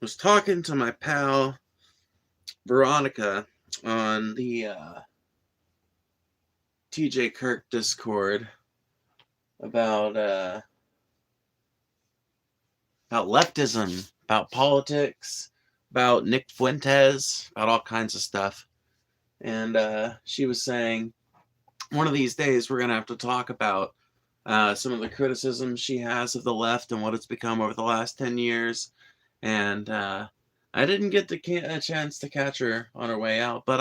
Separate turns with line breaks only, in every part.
was talking to my pal Veronica on the TJ Kirk Discord about leftism, about politics, about Nick Fuentes, about all kinds of stuff. And she was saying, one of these days we're going to have to talk about some of the criticisms she has of the left and what it's become over the last 10 years. And I didn't get a chance to catch her on her way out, but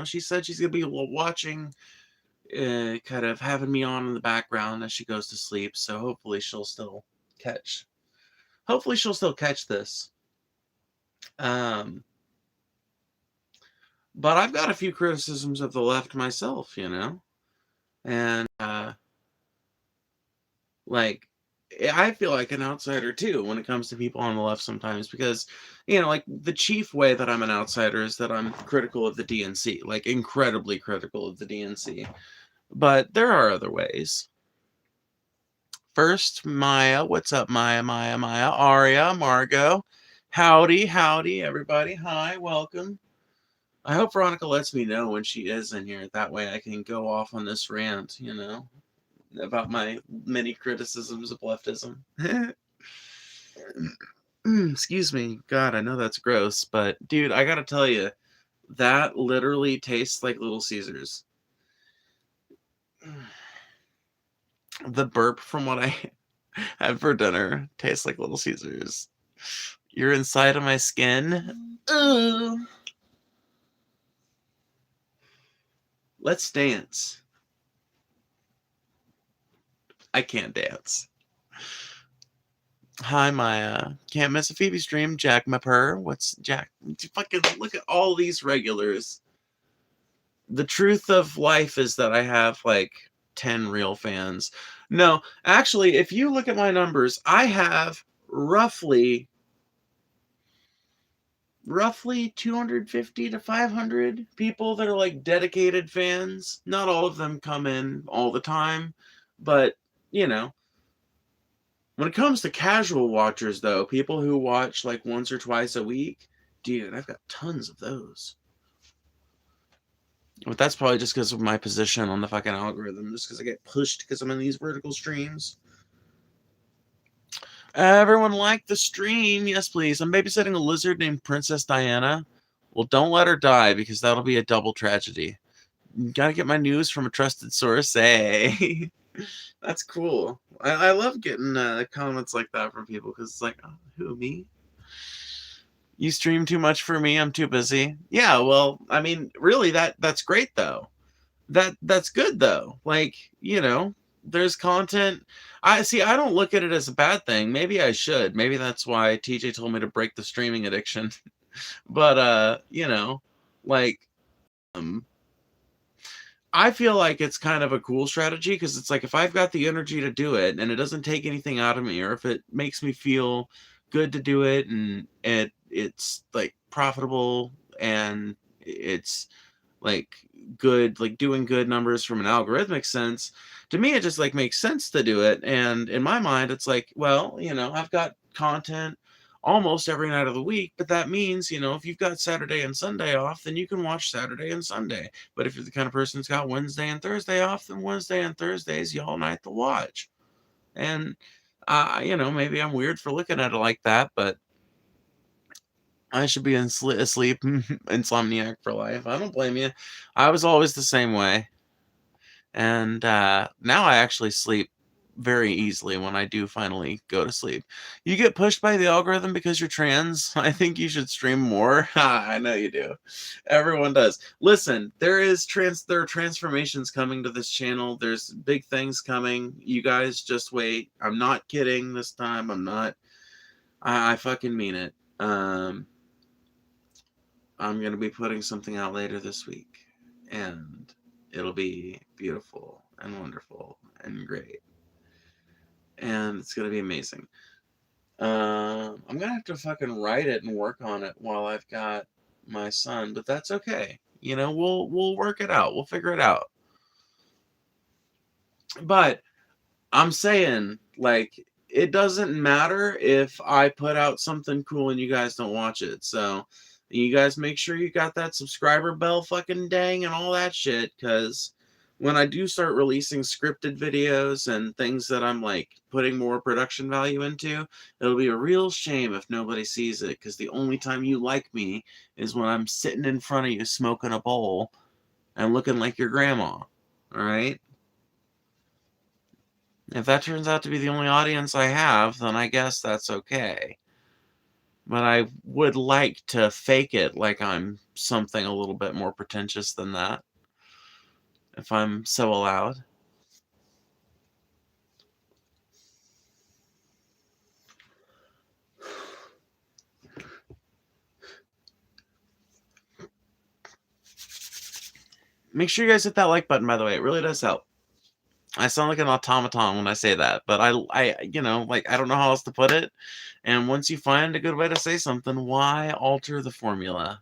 she said she's going to be watching, kind of having me on in the background as she goes to sleep. So hopefully she'll still catch this. But I've got a few criticisms of the left myself, and I feel like an outsider too when it comes to people on the left sometimes, because the chief way that I'm an outsider is that I'm critical of the DNC, like incredibly critical of the DNC. But there are other ways. First, Maya. What's up, Maya? Aria, Margot. Howdy, everybody. Hi, welcome. I hope Veronica lets me know when she is in here. That way I can go off on this rant, about my many criticisms of leftism. Excuse me. God, I know that's gross, but dude, I gotta tell you, that literally tastes like Little Caesars. The burp from what I had for dinner tastes like Little Caesars. You're inside of my skin. Ooh. Let's dance. I can't dance. Hi, Maya. Can't miss a Phoebe stream. Jack Mapper. What's Jack? Fucking look at all these regulars. The truth of life is that I have like 10 real fans. No, actually, if you look at my numbers, I have roughly 250 to 500 people that are like dedicated fans. Not all of them come in all the time, but when it comes to casual watchers, though, people who watch like once or twice a week, dude, I've got tons of those. But that's probably just because of my position on the fucking algorithm, just because I get pushed because I'm in these vertical streams. Everyone like the stream? Yes, please. I'm babysitting a lizard named Princess Diana. Well, don't let her die, because that'll be a double tragedy. Gotta get my news from a trusted source. Hey. That's cool. I love getting comments like that from people, because it's like, oh, who, me? You stream too much for me. I'm too busy. Yeah, well, I mean, really, that's great, though. That's good, though. Like, there's content. I don't look at it as a bad thing. Maybe I should. Maybe that's why TJ told me to break the streaming addiction. But I feel like it's kind of a cool strategy, because it's like, if I've got the energy to do it and it doesn't take anything out of me, or if it makes me feel good to do it, and it's like profitable, and it's like good, like doing good numbers from an algorithmic sense, to me it just like makes sense to do it. And in my mind, it's like, well, I've got content almost every night of the week, but that means, if you've got Saturday and Sunday off, then you can watch Saturday and Sunday. But if you're the kind of person who's got Wednesday and Thursday off, then Wednesday and Thursday is y'all night to watch. And maybe I'm weird for looking at it like that, but I should be asleep, insomniac for life. I don't blame you. I was always the same way. And now I actually sleep very easily when I do finally go to sleep. You get pushed by the algorithm because you're trans? I think you should stream more. I know you do. Everyone does. Listen, there are transformations coming to this channel. There's big things coming. You guys just wait. I'm not kidding this time. I'm not. I fucking mean it. I'm going to be putting something out later this week, and it'll be beautiful and wonderful and great. And it's going to be amazing. I'm going to have to fucking write it and work on it while I've got my son, but that's okay. We'll work it out. We'll figure it out. But I'm saying, like, it doesn't matter if I put out something cool and you guys don't watch it. So you guys make sure you got that subscriber bell fucking dang and all that shit, because when I do start releasing scripted videos and things that I'm like putting more production value into, it'll be a real shame if nobody sees it, because the only time you like me is when I'm sitting in front of you smoking a bowl and looking like your grandma. All right? If that turns out to be the only audience I have, then I guess that's okay. But I would like to fake it like I'm something a little bit more pretentious than that, if I'm so allowed. Make sure you guys hit that like button, by the way. It really does help. I sound like an automaton when I say that, but I you know, like, I don't know how else to put it. And once you find a good way to say something, why alter the formula?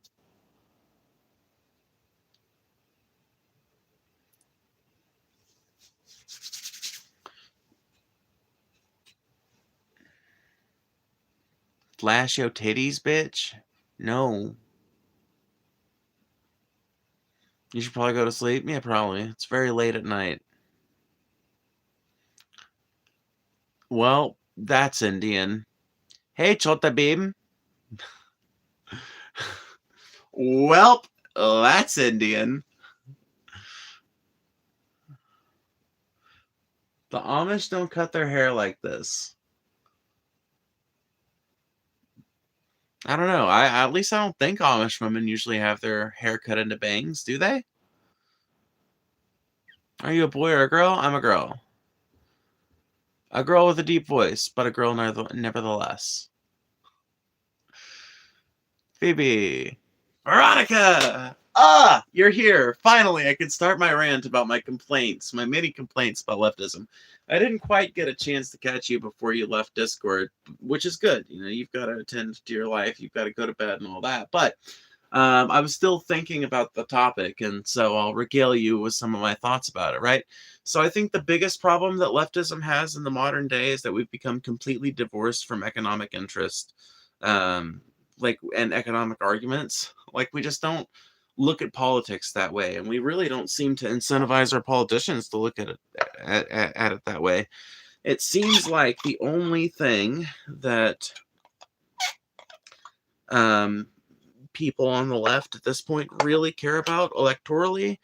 Flash your titties, bitch? No. You should probably go to sleep? Yeah, probably. It's very late at night. Well, that's Indian. Hey, Chota Beam. Welp, that's Indian. The Amish don't cut their hair like this. I don't know. At least I don't think Amish women usually have their hair cut into bangs, do they? Are you a boy or a girl? I'm a girl. A girl with a deep voice, but a girl nevertheless. Phoebe. Veronica! Ah, you're here. Finally, I can start my rant about my complaints, my many complaints about leftism. I didn't quite get a chance to catch you before you left Discord, which is good. You know, you've got to attend to your life, you've got to go to bed and all that. But I was still thinking about the topic, and so I'll regale you with some of my thoughts about it, right? So I think the biggest problem that leftism has in the modern day is that we've become completely divorced from economic interest. And economic arguments. Like, we just don't look at politics that way, and we really don't seem to incentivize our politicians to look at it that way. It seems like the only thing that people on the left at this point really care about electorally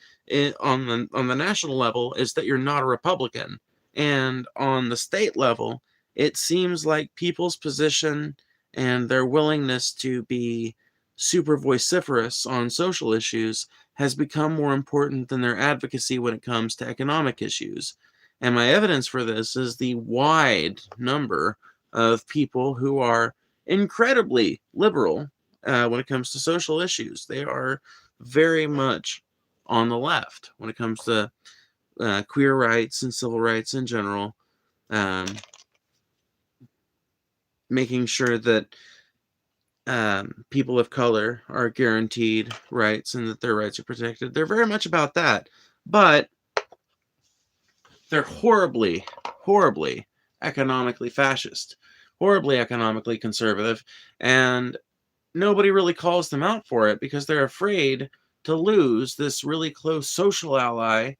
on the national level is that you're not a Republican, and on the state level, it seems like people's position and their willingness to be super vociferous on social issues has become more important than their advocacy when it comes to economic issues. And my evidence for this is the wide number of people who are incredibly liberal when it comes to social issues. They are very much on the left when it comes to queer rights and civil rights in general, making sure that people of color are guaranteed rights and that their rights are protected. They're very much about that, but they're horribly, horribly economically fascist, horribly economically conservative, and nobody really calls them out for it because they're afraid to lose this really close social ally,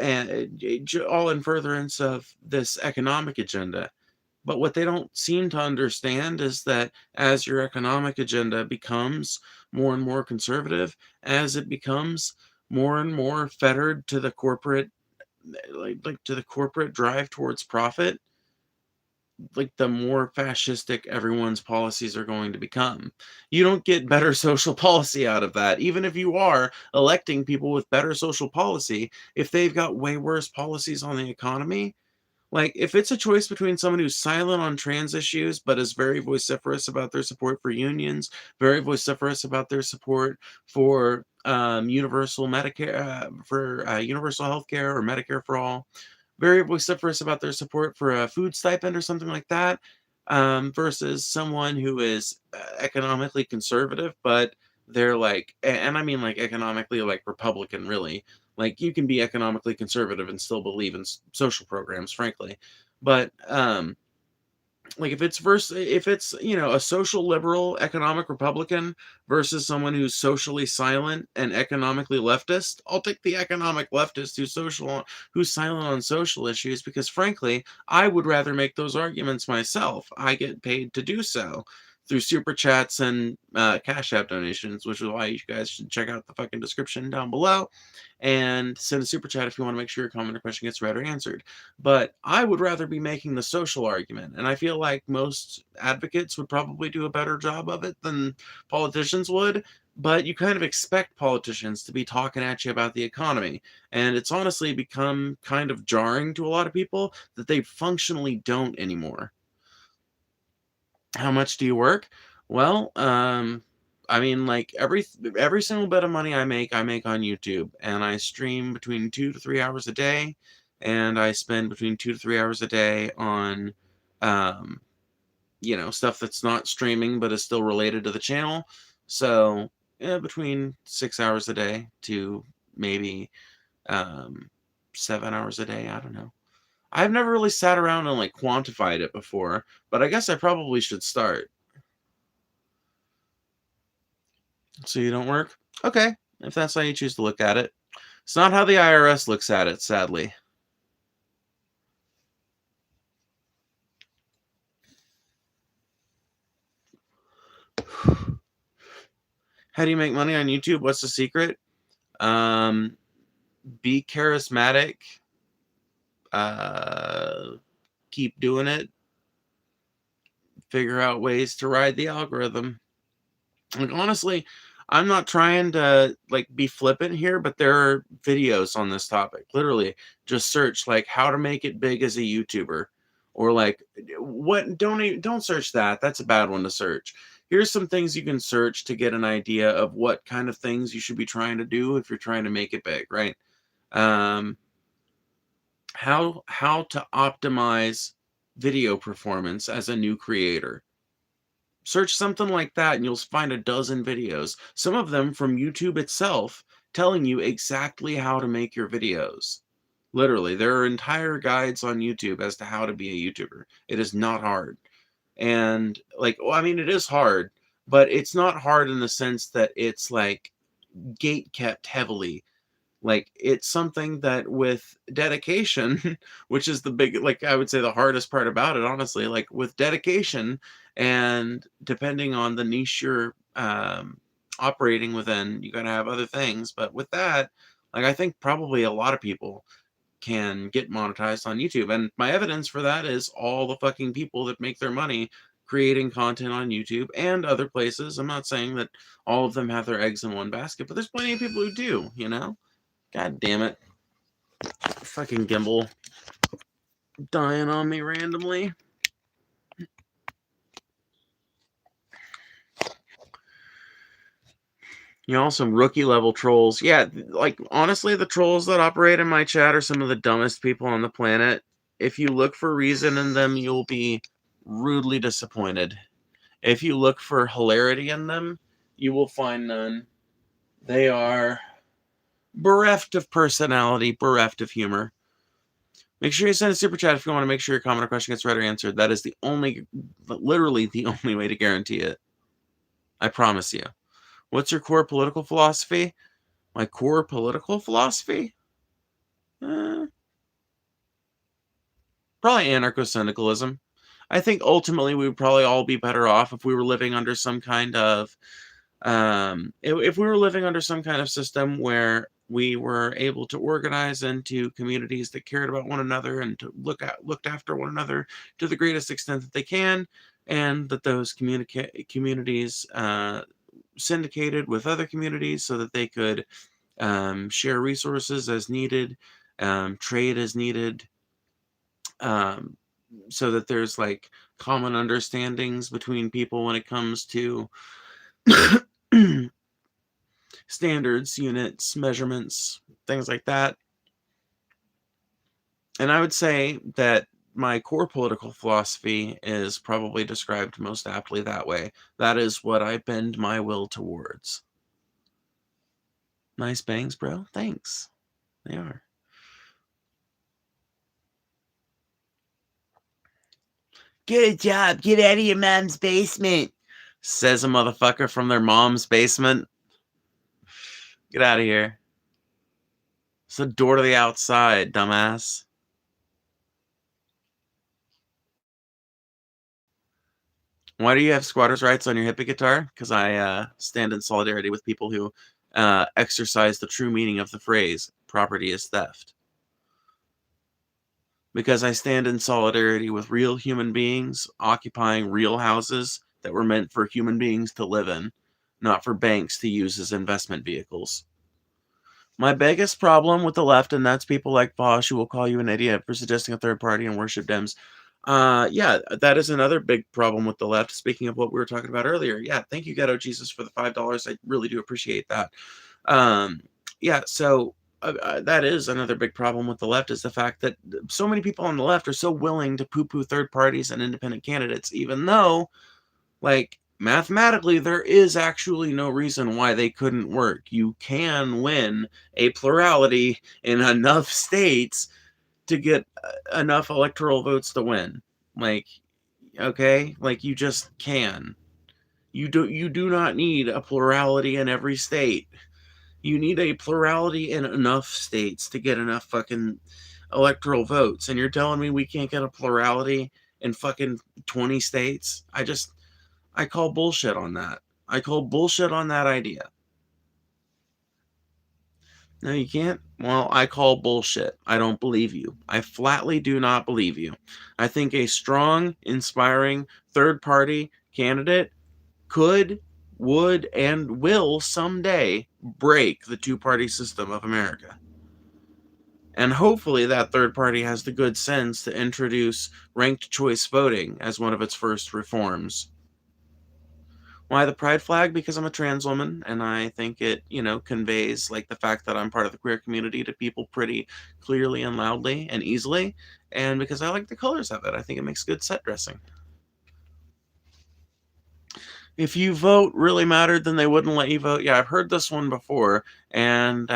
and all in furtherance of this economic agenda. But what they don't seem to understand is that as your economic agenda becomes more and more conservative, as it becomes more and more fettered to the corporate, like to the corporate drive towards profit, like the more fascistic everyone's policies are going to become. You don't get better social policy out of that. Even if you are electing people with better social policy, if they've got way worse policies on the economy, like, if it's a choice between someone who's silent on trans issues, but is very vociferous about their support for unions, very vociferous about their support for universal Medicare, for universal health care or Medicare for all, very vociferous about their support for a food stipend or something like that, versus someone who is economically conservative, but they're like, and I mean like economically like Republican, really. Like, you can be economically conservative and still believe in social programs, frankly. But Like if it's a social liberal economic Republican versus someone who's socially silent and economically leftist, I'll take the economic leftist who's silent on social issues, because frankly I would rather make those arguments myself. I get paid to do so through super chats and CashApp donations, which is why you guys should check out the fucking description down below and send a super chat if you want to make sure your comment or question gets read or answered. But I would rather be making the social argument, and I feel like most advocates would probably do a better job of it than politicians would. But you kind of expect politicians to be talking at you about the economy, and it's honestly become kind of jarring to a lot of people that they functionally don't anymore. How much do you work? Well, I mean, like every single bit of money I make on YouTube, and I stream between 2 to 3 hours a day, and I spend between 2 to 3 hours a day on, um, stuff that's not streaming but is still related to the channel. So, yeah, between 6 hours a day to maybe 7 hours a day. I don't know. I've never really sat around and like quantified it before, but I guess I probably should start. So you don't work? Okay, if that's how you choose to look at it. It's not how the IRS looks at it, sadly. How do you make money on YouTube? What's the secret? Be charismatic. Keep doing it. Figure out ways to ride the algorithm. Like, honestly, I'm not trying to like be flippant here, but there are videos on this topic. Literally, just search like how to make it big as a YouTuber, or like what. Don't search that. That's a bad one to search. Here's some things you can search to get an idea of what kind of things you should be trying to do if you're trying to make it big, right? Um, how to optimize video performance as a new creator. Search something like that and you'll find a dozen videos, some of them from YouTube itself, telling you exactly how to make your videos. Literally, there are entire guides on YouTube as to how to be a YouTuber. It is not hard. And like, well, I mean, it is hard, but it's not hard in the sense that it's like gate kept heavily. Like, it's something that with dedication, which is the big, like, I would say the hardest part about it, honestly, like with dedication and depending on the niche you're operating within, you gotta have other things. But with that, like, I think probably a lot of people can get monetized on YouTube. And my evidence for that is all the fucking people that make their money creating content on YouTube and other places. I'm not saying that all of them have their eggs in one basket, but there's plenty of people who do, you know? God damn it. Fucking gimbal dying on me randomly. Some rookie level trolls. Yeah, like honestly, the trolls that operate in my chat are some of the dumbest people on the planet. If you look for reason in them, you'll be rudely disappointed. If you look for hilarity in them, you will find none. They are bereft of personality, bereft of humor. Make sure you send a super chat if you want to make sure your comment or question gets read or answered. That is literally the only way to guarantee it. I promise you. What's your core political philosophy? My core political philosophy? Probably anarcho-syndicalism. I think ultimately we would probably all be better off if we were living under some kind of if we were living under some kind of system where we were able to organize into communities that cared about one another and to looked after one another to the greatest extent that they can, and that those communities syndicated with other communities so that they could share resources as needed, trade as needed, um, so that there's like common understandings between people when it comes to standards, units, measurements, things like that. And I would say that my core political philosophy is probably described most aptly that way. That is what I bend my will towards. Nice bangs, bro. Thanks. They are. Get a job. Get out of your mom's basement, says a motherfucker from their mom's basement. Get out of here. It's the door to the outside, dumbass. Why do you have squatters' rights on your hippie guitar? Because I stand in solidarity with people who exercise the true meaning of the phrase, property is theft. Because I stand in solidarity with real human beings occupying real houses that were meant for human beings to live in, not for banks to use as investment vehicles. My biggest problem with the left, and that's people like Bosch who will call you an idiot for suggesting a third party and worship Dems. Yeah, that is another big problem with the left. Speaking of what we were talking about earlier. Yeah, thank you, Ghetto Jesus, for the $5. I really do appreciate that. Yeah, so that is another big problem with the left, is the fact that so many people on the left are so willing to poo-poo third parties and independent candidates, even though, like, mathematically, there is actually no reason why they couldn't work. You can win a plurality in enough states to get enough electoral votes to win. Like, okay, like, you just can. You do not need a plurality in every state. You need a plurality in enough states to get enough fucking electoral votes. And you're telling me we can't get a plurality in fucking 20 states? I call bullshit on that. I call bullshit on that idea. No, you can't? Well, I call bullshit. I don't believe you. I flatly do not believe you. I think a strong, inspiring, third-party candidate could, would, and will someday break the two-party system of America. And hopefully that third party has the good sense to introduce ranked choice voting as one of its first reforms. Why the pride flag? Because I'm a trans woman, and I think it, conveys, like, the fact that I'm part of the queer community to people pretty clearly and loudly and easily, and because I like the colors of it. I think it makes good set dressing. If you vote really mattered, then they wouldn't let you vote. Yeah, I've heard this one before, and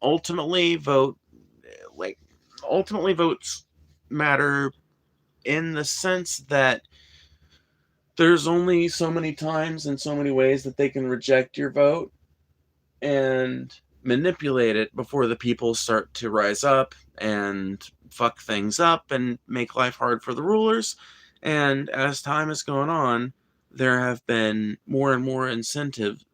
ultimately votes matter in the sense that there's only so many times and so many ways that they can reject your vote and manipulate it before the people start to rise up and fuck things up and make life hard for the rulers. And as time has gone on, there have been more and more incentives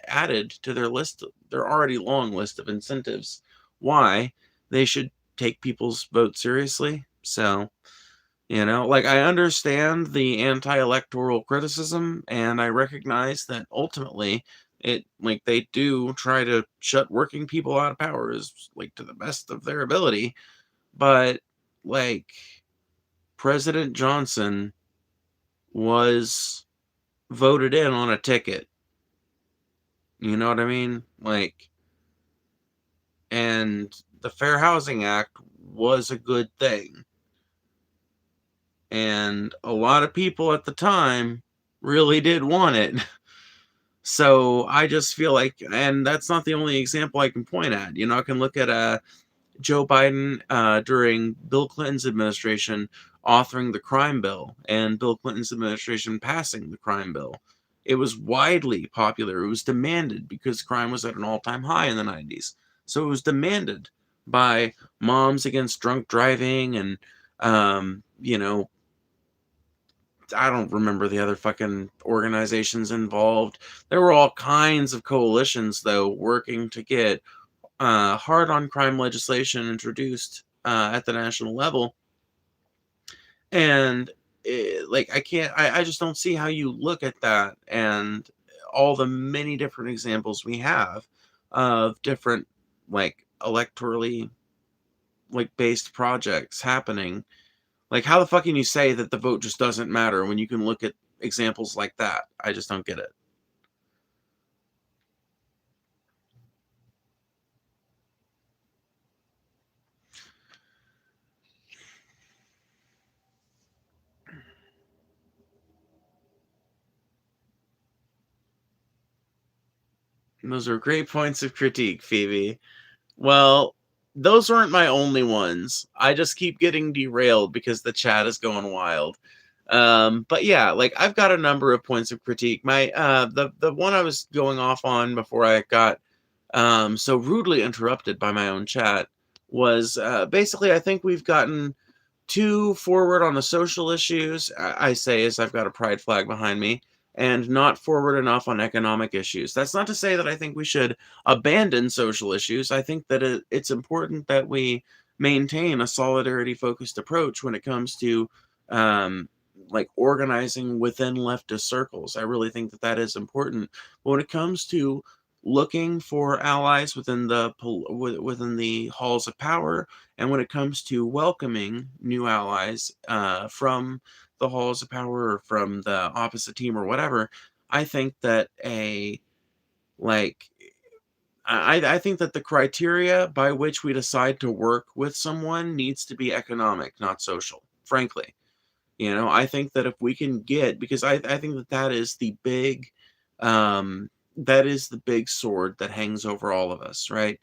added to their already long list of incentives why they should take people's vote seriously. So, like, I understand the anti-electoral criticism, and I recognize that ultimately they do try to shut working people out of power to the best of their ability. But, like, President Johnson was voted in on a ticket. You know what I mean? And the Fair Housing Act was a good thing. And a lot of people at the time really did want it. So I just feel like, and that's not the only example I can point at. I can look at Joe Biden during Bill Clinton's administration authoring the crime bill and Bill Clinton's administration passing the crime bill. It was widely popular. It was demanded because crime was at an all-time high in the 90s. So it was demanded by Moms Against Drunk Driving and, I don't remember the other fucking organizations involved. There were all kinds of coalitions, though, working to get hard on crime legislation introduced at the national level. And I just don't see how you look at that and all the many different examples we have of different electorally based projects happening. Like, how the fuck can you say that the vote just doesn't matter when you can look at examples like that? I just don't get it. Those are great points of critique, Phoebe. Well, those aren't my only ones. I just keep getting derailed because the chat is going wild. But yeah, like I've got a number of points of critique. My the one I was going off on before I got so rudely interrupted by my own chat was basically I think we've gotten too forward on the social issues. I say as I've got a pride flag behind me, and not forward enough on economic issues. That's not to say that I think we should abandon social issues. I think that it's important that we maintain a solidarity focused approach when it comes to um, like organizing within leftist circles. I really think that that is important. But when it comes to looking for allies within the halls of power, and when it comes to welcoming new allies from the halls of power or from the opposite team or whatever, I think that like I think that the criteria by which we decide to work with someone needs to be economic, not social, frankly. I think that if we can get, because I think that that is the big sword that hangs over all of us, right?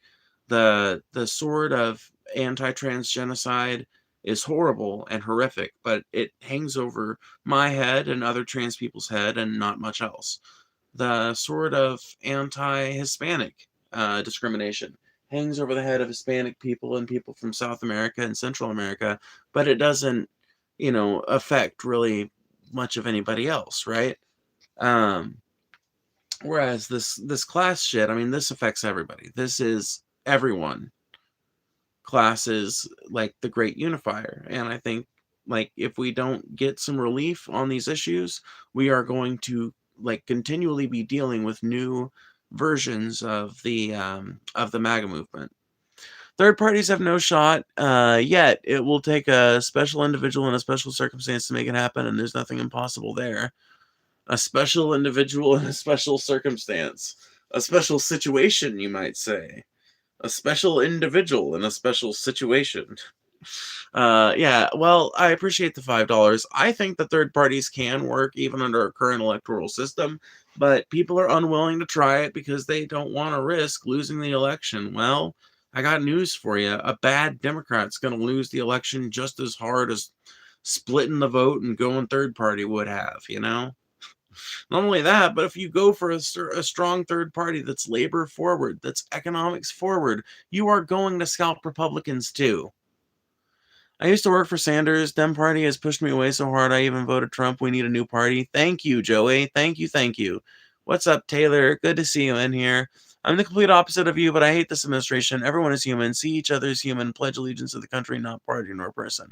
The sword of anti-trans genocide is horrible and horrific, but it hangs over my head and other trans people's head and not much else. The sword of anti-Hispanic discrimination hangs over the head of Hispanic people and people from South America and Central America, but it doesn't, affect really much of anybody else, right? Um, Whereas this class shit, I mean, this affects everybody. This is everyone. Class is like the great unifier, and I think like if we don't get some relief on these issues, we are going to like continually be dealing with new versions of the MAGA movement. Third parties have no shot yet. It will take a special individual in a special circumstance to make it happen, and there's nothing impossible there. A special individual in a special circumstance. A special situation, you might say. A special individual in a special situation. Yeah, well, I appreciate the $5. I think that third parties can work even under our current electoral system, but people are unwilling to try it because they don't want to risk losing the election. Well, I got news for you. A bad Democrat's going to lose the election just as hard as splitting the vote and going third party would have, Not only that, but if you go for a strong third party that's labor forward, that's economics forward, you are going to scalp Republicans too. I used to work for Sanders. Dem party has pushed me away so hard I even voted Trump. We need a new party. Thank you, Joey. Thank you, thank you. What's up, Taylor? Good to see you in here. I'm the complete opposite of you, but I hate this administration. Everyone is human. See each other as human. Pledge allegiance to the country, not party nor person.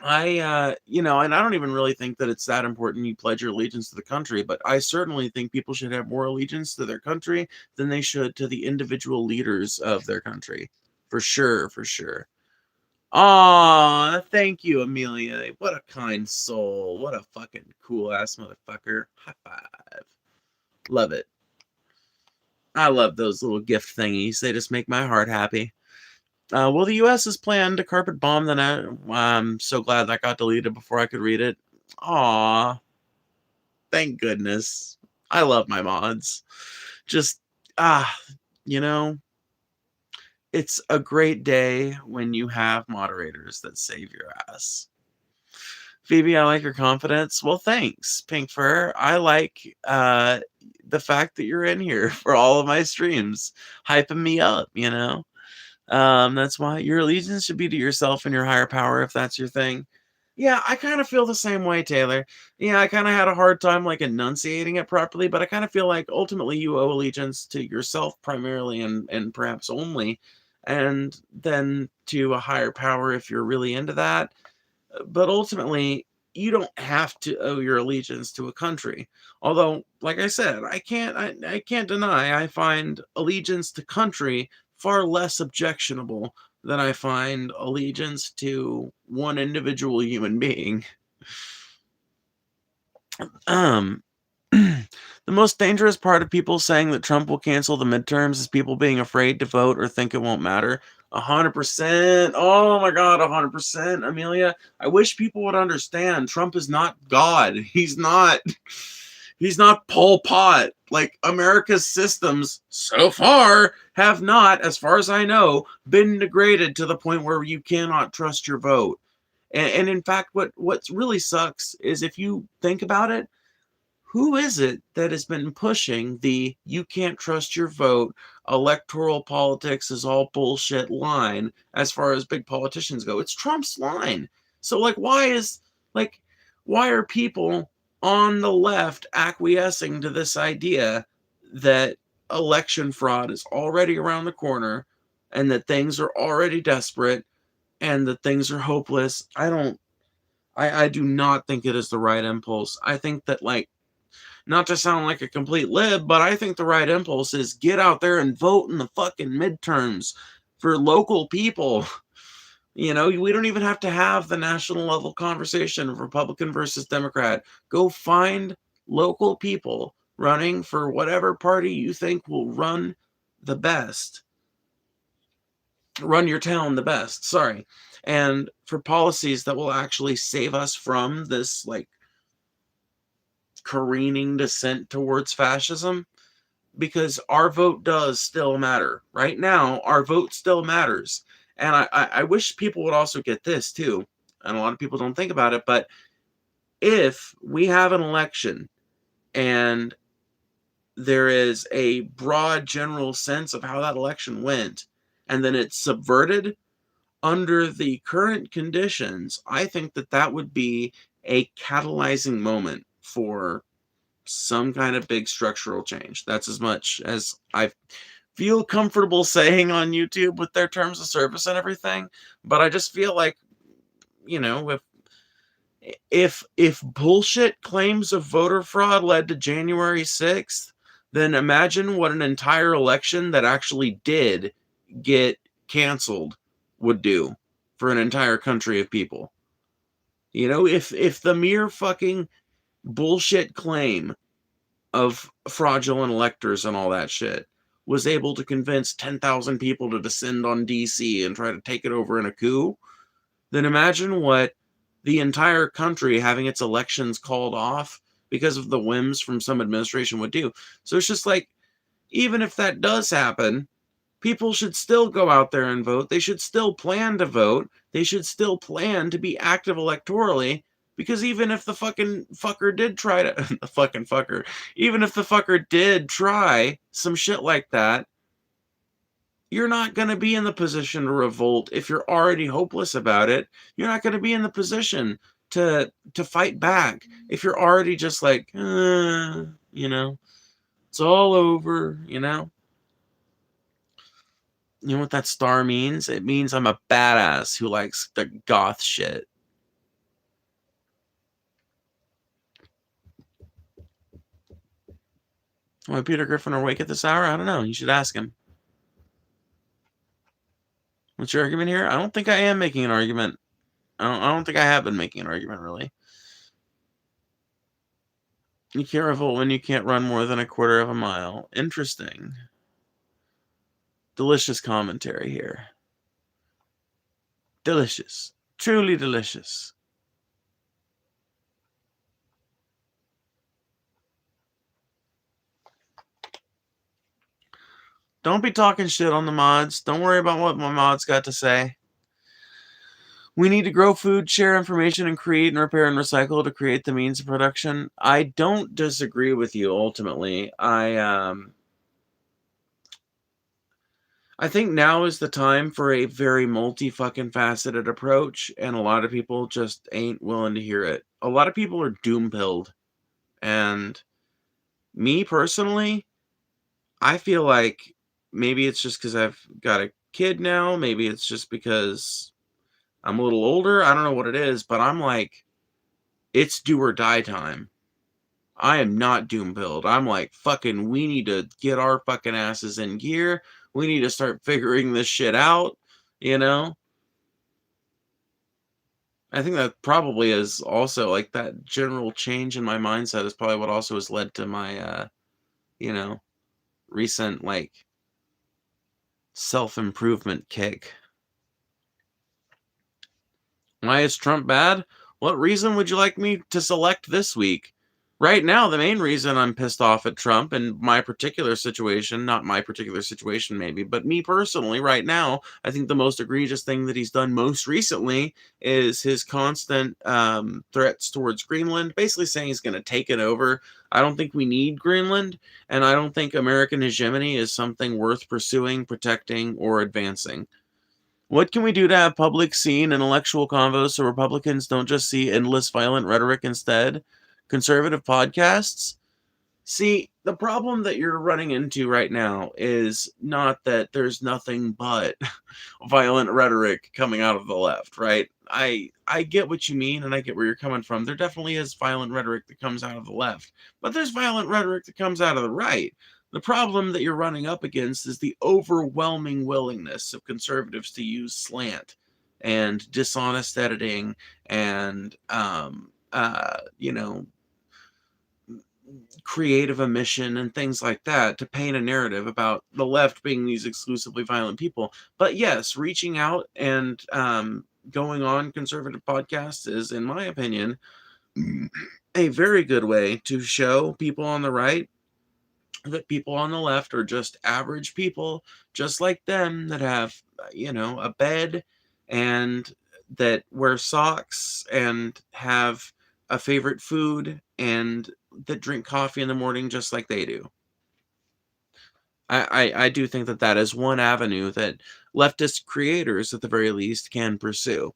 And I don't even really think that it's that important you pledge your allegiance to the country, but I certainly think people should have more allegiance to their country than they should to the individual leaders of their country. For sure, for sure. Aw, thank you, Amelia. What a kind soul. What a fucking cool-ass motherfucker. High five. Love it. I love those little gift thingies. They just make my heart happy. Well, the U.S. has planned to carpet bomb the net. I'm so glad that got deleted before I could read it. Aw. Thank goodness. I love my mods. Just, it's a great day when you have moderators that save your ass. Phoebe, I like your confidence. Well, thanks, Pink Fur. I like the fact that you're in here for all of my streams, hyping me up, That's why your allegiance should be to yourself and your higher power, if that's your thing. Yeah, I kind of feel the same way, Taylor. Yeah, I kind of had a hard time like enunciating it properly, but I kind of feel like ultimately you owe allegiance to yourself primarily and perhaps only, and then to a higher power if you're really into that. But ultimately, you don't have to owe your allegiance to a country. Although, like I said, I can't deny I find allegiance to country far less objectionable than I find allegiance to one individual human being. The most dangerous part of people saying that Trump will cancel the midterms is people being afraid to vote or think it won't matter. 100%. Oh my God, 100%, Amelia. I wish people would understand Trump is not God. He's not He's not Pol Pot. Like, America's systems so far have not, as far as I know, been degraded to the point where you cannot trust your vote. And in fact, what really sucks is, if you think about it, who is it that has been pushing the "you can't trust your vote, electoral politics is all bullshit" line as far as big politicians go? It's Trump's line. So, like, why are people on the left acquiescing to this idea that election fraud is already around the corner, and that things are already desperate, and that things are hopeless? I do not think it is the right impulse. I think that, like, not to sound like a complete lib, but I think the right impulse is get out there and vote in the fucking midterms for local people. You know, we don't even have to have the national level conversation of Republican versus Democrat. Go find local people running for whatever party you think will run the best. Run your town the best, sorry. And for policies that will actually save us from this, like, careening descent towards fascism, because our vote does still matter. Right now, our vote still matters. And I wish people would also get this too, and a lot of people don't think about it, but if we have an election and there is a broad general sense of how that election went, and then it's subverted under the current conditions, I think that that would be a catalyzing moment for some kind of big structural change. That's as much as I feel comfortable saying on YouTube with their terms of service and everything. But I just feel like, you know, if bullshit claims of voter fraud led to January 6th, then imagine what an entire election that actually did get canceled would do for an entire country of people. You know, if the mere fucking bullshit claim of fraudulent electors and all that shit was able to convince 10,000 people to descend on DC and try to take it over in a coup, then imagine what the entire country having its elections called off because of the whims from some administration would do. So it's just like, even if that does happen, people should still go out there and vote. They should still plan to vote. They should still plan to be active electorally, because even if the fucking fucker did try to, the fucking fucker, even if the fucker did try some shit like that, you're not going to be in the position to revolt if you're already hopeless about it. You're not going to be in the position to fight back if you're already just like, you know, it's all over, you know. You know what that star means? It means I'm a badass who likes the goth shit. Why Peter Griffin awake at this hour? I don't know. You should ask him. What's your argument here? I don't think I am making an argument. I don't think I have been making an argument, really. You can't revolt when you can't run more than a quarter of a mile. Interesting. Delicious commentary here. Delicious. Truly delicious. Don't be talking shit on the mods. Don't worry about what my mods got to say. We need to grow food, share information, and create and repair and recycle to create the means of production. I don't disagree with you, ultimately. I think now is the time for a very multi-fucking-faceted approach, and a lot of people just ain't willing to hear it. A lot of people are doom-pilled. And me, personally, I feel like maybe it's just because I've got a kid now. Maybe it's just because I'm a little older. I don't know what it is, but I'm like, it's do or die time. I am not doom-pilled. I'm like, fucking, we need to get our fucking asses in gear. We need to start figuring this shit out, you know? I think that probably is also, like, that general change in my mindset is probably what also has led to my, you know, recent, like, self-improvement kick. Why is Trump bad? What reason would you like me to select this week? Right now, the main reason I'm pissed off at Trump and my particular situation, not my particular situation maybe, but me personally right now, I think the most egregious thing that he's done most recently is his constant threats towards Greenland, basically saying he's going to take it over. I don't think we need Greenland, and I don't think American hegemony is something worth pursuing, protecting, or advancing. What can we do to have public scene intellectual convos so Republicans don't just see endless violent rhetoric instead? Conservative podcasts? See, the problem that you're running into right now is not that there's nothing but violent rhetoric coming out of the left, right? I get what you mean and I get where you're coming from. There definitely is violent rhetoric that comes out of the left, but there's violent rhetoric that comes out of the right. The problem that you're running up against is the overwhelming willingness of conservatives to use slant and dishonest editing and you know, creative omission and things like that to paint a narrative about the left being these exclusively violent people. But yes, reaching out and going on conservative podcasts is, in my opinion, a very good way to show people on the right that people on the left are just average people, just like them, that have, a bed and that wear socks and have a favorite food and that drink coffee in the morning just like they do. I do think that that is one avenue that leftist creators, at the very least, can pursue.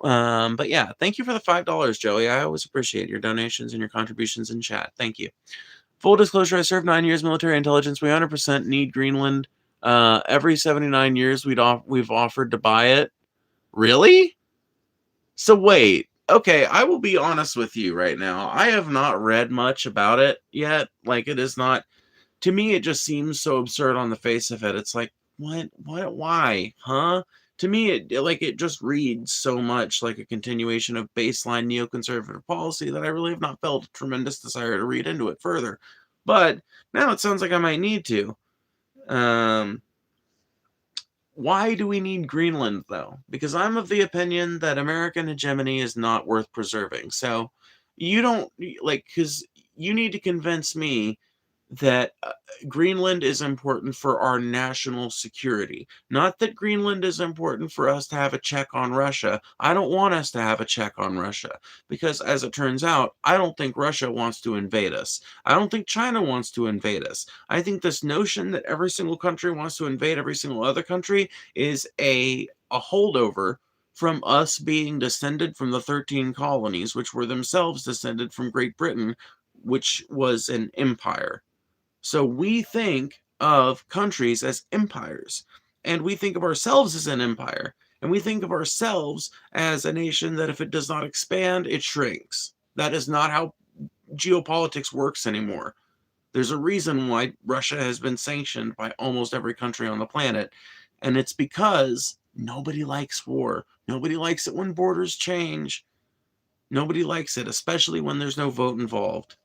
But yeah, thank you for the $5, Joey. I always appreciate your donations and your contributions in chat. Thank you. Full disclosure, I served 9 years military intelligence. We 100% need Greenland. Every 79 years, we've offered to buy it. Really? So wait. Okay, I will be honest with you right now. I have not read much about it yet. Like, it is not... To me, it just seems so absurd on the face of it. It's like, what, why, huh? To me, it just reads so much like a continuation of baseline neoconservative policy that I really have not felt a tremendous desire to read into it further. But now it sounds like I might need to. Why do we need Greenland, though? Because I'm of the opinion that American hegemony is not worth preserving. So you don't, because you need to convince me that Greenland is important for our national security. Not that Greenland is important for us to have a check on Russia. I don't want us to have a check on Russia because, as it turns out, I don't think Russia wants to invade us. I don't think China wants to invade us. I think this notion that every single country wants to invade every single other country is a holdover from us being descended from the 13 colonies, which were themselves descended from Great Britain, which was an empire. So we think of countries as empires, and we think of ourselves as an empire, and we think of ourselves as a nation that if it does not expand, it shrinks. That is not how geopolitics works anymore. There's a reason why Russia has been sanctioned by almost every country on the planet, and it's because nobody likes war. Nobody likes it when borders change. Nobody likes it, especially when there's no vote involved.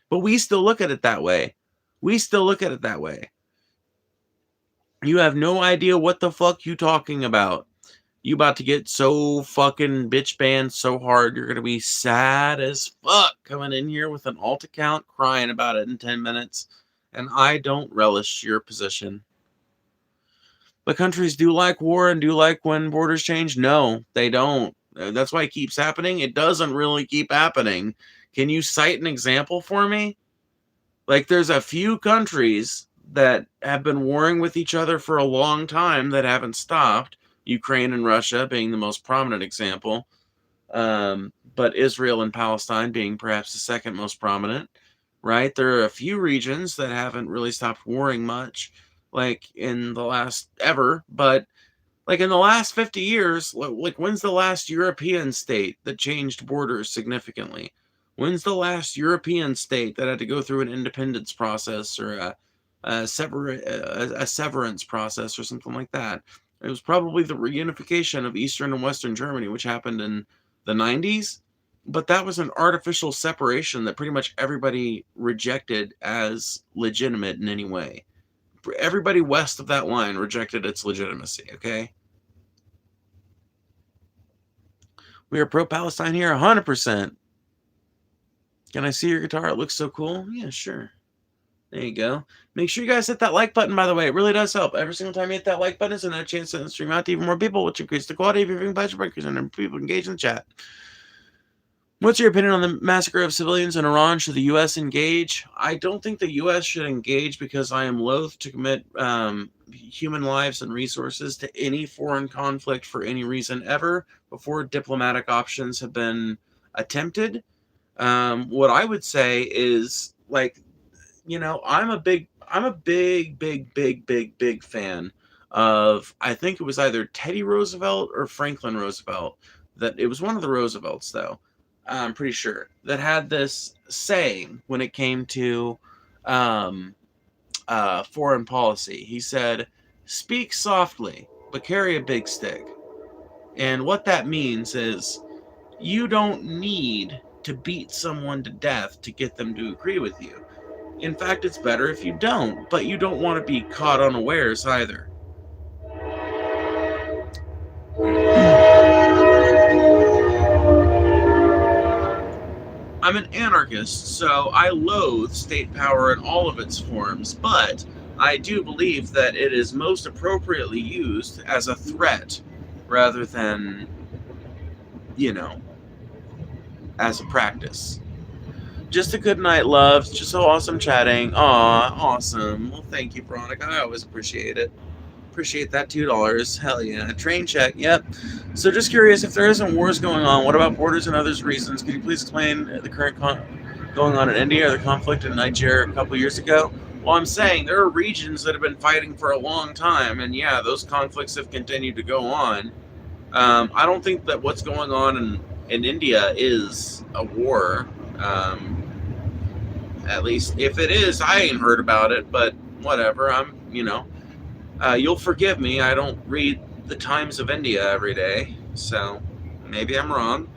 But we still look at it that way. We still look at it that way. You have no idea what the fuck you talking about. You about to get so fucking bitch banned so hard, you're going to be sad as fuck coming in here with an alt account crying about it in 10 minutes. And I don't relish your position. But countries do like war and do like when borders change? No, they don't. That's why it keeps happening. It doesn't really keep happening. Can you cite an example for me? Like, there's a few countries that have been warring with each other for a long time that haven't stopped. Ukraine and Russia being the most prominent example. But Israel and Palestine being perhaps the second most prominent, right? There are a few regions that haven't really stopped warring much, like in the last ever, but like in the last 50 years, like when's the last European state that changed borders significantly? When's the last European state that had to go through an independence process or a severance process or something like that? It was probably the reunification of Eastern and Western Germany, which happened in the 90s. But that was an artificial separation that pretty much everybody rejected as legitimate in any way. everybody west of that line rejected its legitimacy, okay? We are pro-Palestine here, 100%. Can I see your guitar? It looks so cool. Yeah, sure. There you go. Make sure you guys hit that like button, by the way. It really does help. Every single time you hit that like button, it's another chance to stream out to even more people, which increases the quality of your viewing pleasure by increasing the number of people engaged in the chat. What's your opinion on the massacre of civilians in Iran? Should the U.S. engage? I don't think the U.S. should engage because I am loath to commit human lives and resources to any foreign conflict for any reason ever before diplomatic options have been attempted. What I would say is, like, you know, I'm a big fan of, I think it was either Teddy Roosevelt or Franklin Roosevelt. That it was one of the Roosevelts, though. I'm pretty sure, that had this saying when it came to foreign policy. He said, "Speak softly, but carry a big stick." And what that means is you don't need to beat someone to death to get them to agree with you. In fact, it's better if you don't, but you don't want to be caught unawares either. I'm an anarchist, so I loathe state power in all of its forms, but I do believe that it is most appropriately used as a threat rather than, you know, as a practice. Just a good night, loves. Just so awesome chatting. Aw, awesome. Well, thank you, Veronica. I always appreciate it. Appreciate that $2. Hell yeah. Train check. Yep. So just curious, if there isn't wars going on, what about borders and other reasons? Could you please explain the current going on in India or the conflict in Nigeria a couple years ago? Well, I'm saying there are regions that have been fighting for a long time, and yeah, those conflicts have continued to go on. I don't think that what's going on in India is a war. At least if it is, I ain't heard about it, but whatever. You'll forgive me. I don't read the Times of India every day, so maybe I'm wrong.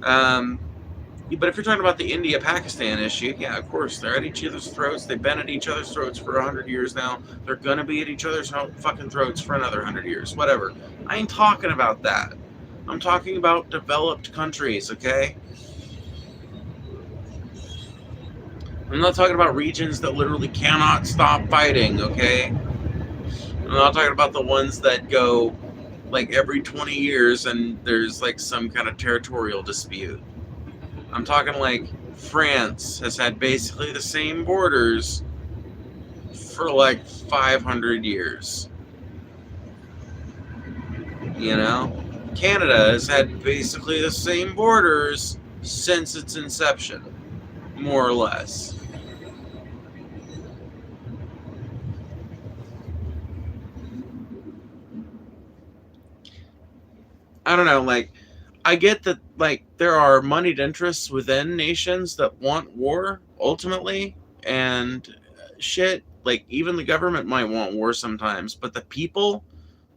But if you're talking about the India-Pakistan issue, yeah, of course, they're at each other's throats. They've been at each other's throats for 100 years now. They're going to be at each other's fucking throats for another 100 years, whatever. I ain't talking about that. I'm talking about developed countries, okay? I'm not talking about regions that literally cannot stop fighting, okay? I'm not talking about the ones that go like every 20 years and there's like some kind of territorial dispute. I'm talking like France has had basically the same borders for like 500 years. You know? Canada has had basically the same borders since its inception, more or less. I don't know, like, I get that, like, there are moneyed interests within nations that want war, ultimately, and shit, like, even the government might want war sometimes, but the people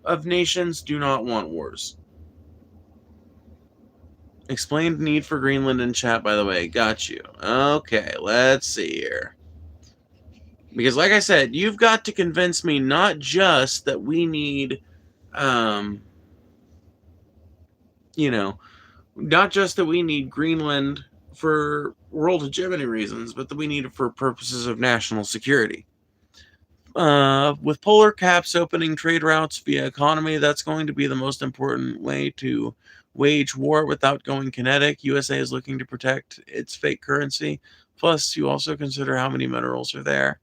of nations do not want wars. Explained need for Greenland in chat, by the way. Got you. Okay, let's see here. Because, like I said, you've got to convince me not just that we need, not just that we need Greenland for world hegemony reasons, but that we need it for purposes of national security. With polar caps opening trade routes via economy, that's going to be the most important way to wage war without going kinetic. USA is looking to protect its fake currency. Plus, you also consider how many minerals are there.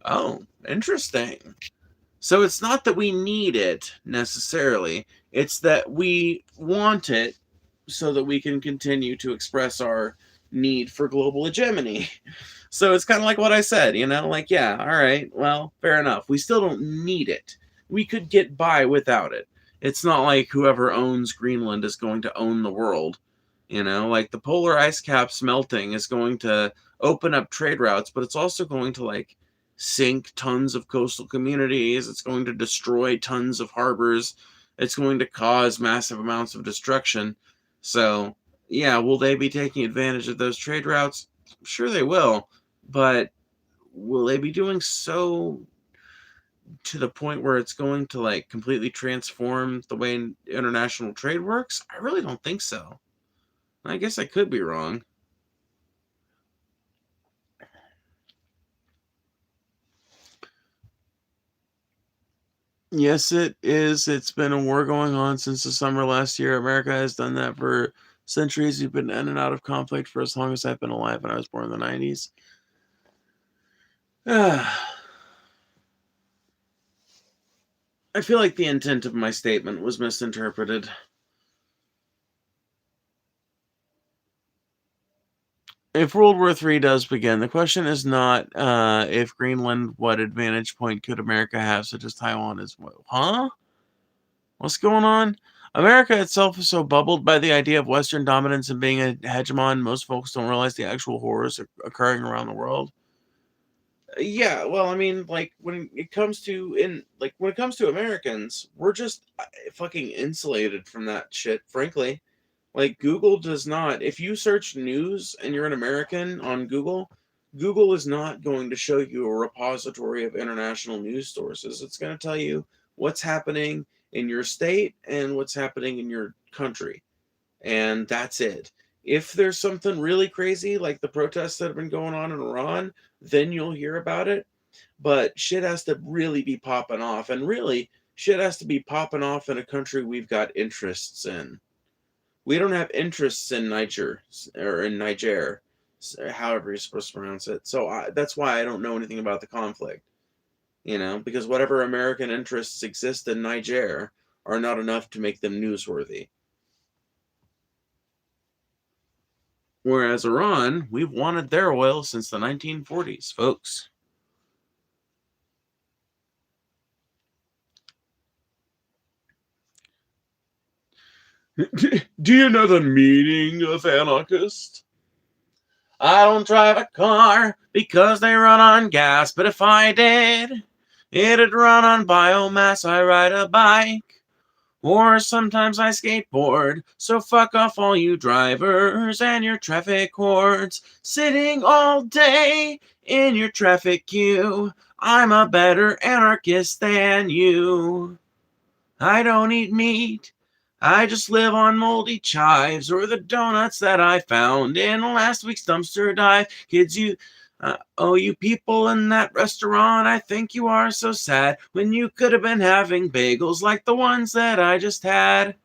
Oh, interesting. So it's not that we need it necessarily. It's that we want it so that we can continue to express our need for global hegemony. So it's kind of like what I said, like, yeah, all right, well, fair enough. We still don't need it. We could get by without it. It's not like whoever owns Greenland is going to own the world. Like the polar ice caps melting is going to open up trade routes, but it's also going to, like, sink tons of coastal communities. It's going to destroy tons of harbors. It's going to cause massive amounts of destruction. So, yeah, will they be taking advantage of those trade routes? I'm sure they will. But will they be doing so to the point where it's going to like completely transform the way international trade works? I really don't think so. I guess I could be wrong. Yes, it is. It's been a war going on since the summer last year. America has done that for centuries. We've been in and out of conflict for as long as I've been alive, and I was born in the 90s. I feel like the intent of my statement was misinterpreted. If World War III does begin, the question is not if Greenland, what advantage point could America have, such as Taiwan is. Huh? What's going on? America itself is so bubbled by the idea of Western dominance and being a hegemon, most folks don't realize the actual horrors occurring around the world. Yeah, well, I mean, like when it comes to Americans, we're just fucking insulated from that shit, frankly. Like Google does not, if you search news and you're an American on Google, Google is not going to show you a repository of international news sources. It's going to tell you what's happening in your state and what's happening in your country. And that's it. If there's something really crazy, like the protests that have been going on in Iran, then you'll hear about it. But shit has to really be popping off. And really, shit has to be popping off in a country we've got interests in. We don't have interests in Niger, however you're supposed to pronounce it. So that's why I don't know anything about the conflict. Because whatever American interests exist in Niger are not enough to make them newsworthy. Whereas Iran, we've wanted their oil since the 1940s, folks. Do you know the meaning of anarchist? I don't drive a car because they run on gas, but if I did, it'd run on biomass. I ride a bike, or sometimes I skateboard. So fuck off all you drivers and your traffic hordes, sitting all day in your traffic queue. I'm a better anarchist than you. I don't eat meat. I just live on moldy chives or the donuts that I found in last week's dumpster dive. Kids, you people in that restaurant, I think you are so sad when you could have been having bagels like the ones that I just had.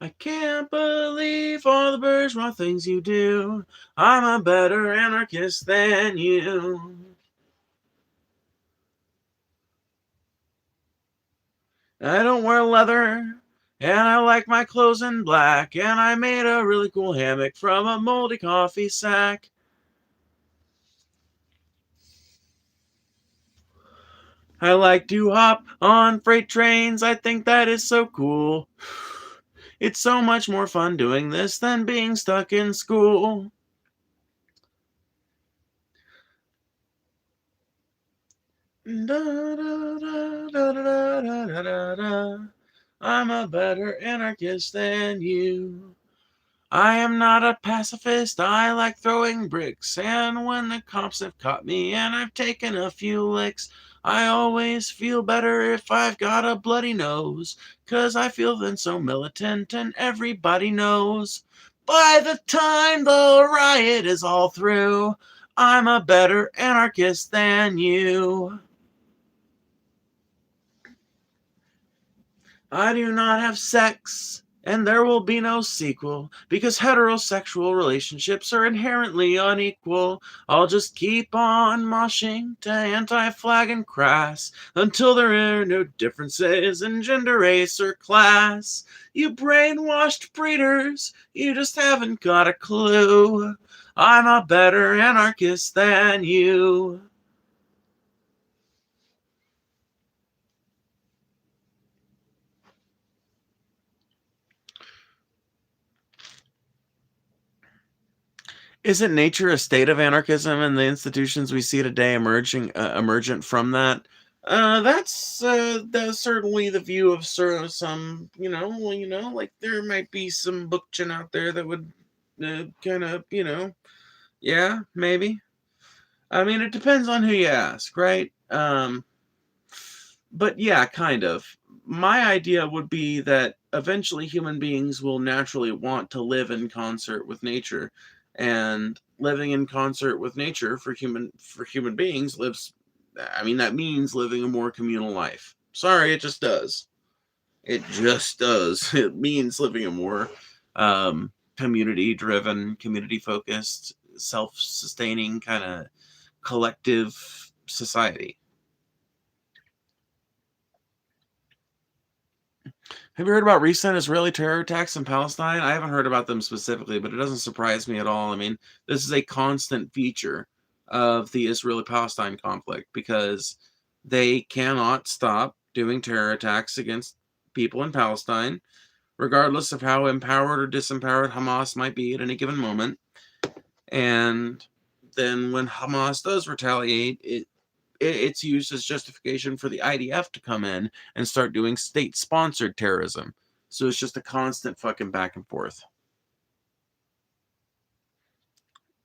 I can't believe all the bourgeois things you do. I'm a better anarchist than you. I don't wear leather, and I like my clothes in black, and I made a really cool hammock from a moldy coffee sack. I like to hop on freight trains, I think that is so cool. It's so much more fun doing this than being stuck in school. I'm a better anarchist than you. I am not a pacifist, I like throwing bricks, and when the cops have caught me and I've taken a few licks, I always feel better if I've got a bloody nose, 'cause I feel then so militant and everybody knows. By the time the riot is all through, I'm a better anarchist than you. I do not have sex, and there will be no sequel, because heterosexual relationships are inherently unequal. I'll just keep on moshing to anti-flag and crass until there are no differences in gender, race, or class. You brainwashed breeders, you just haven't got a clue. I'm a better anarchist than you. Isn't nature a state of anarchism, and the institutions we see today emergent from that? That's certainly the view of some, like there might be some bookchin out there that would kind of, yeah, maybe. I mean, it depends on who you ask, right? But yeah, kind of. My idea would be that eventually human beings will naturally want to live in concert with nature, and living in concert with nature for human beings lives. I mean, that means living a more communal life. Sorry, it just does. It just does. It means living a more community-driven, community-focused, self-sustaining kind of collective society. Have you heard about recent Israeli terror attacks in Palestine? I haven't heard about them specifically, but it doesn't surprise me at all. I mean, this is a constant feature of the Israeli-Palestine conflict because they cannot stop doing terror attacks against people in Palestine, regardless of how empowered or disempowered Hamas might be at any given moment. And then when Hamas does retaliate, it's used as justification for the IDF to come in and start doing state-sponsored terrorism. So it's just a constant fucking back and forth.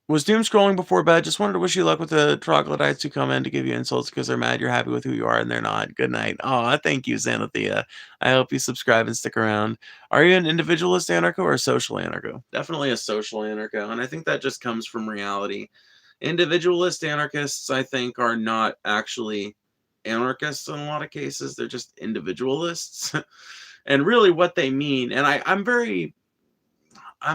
Was doom scrolling before bed. Just wanted to wish you luck with the troglodytes who come in to give you insults because they're mad you're happy with who you are and they're not. Good night. Aw, thank you, Xanathea. I hope you subscribe and stick around. Are you an individualist anarcho or a social anarcho? Definitely a social anarcho, and I think that just comes from reality. Individualist anarchists, I think, are not actually anarchists in a lot of cases. They're just individualists. And really what they mean, and I'm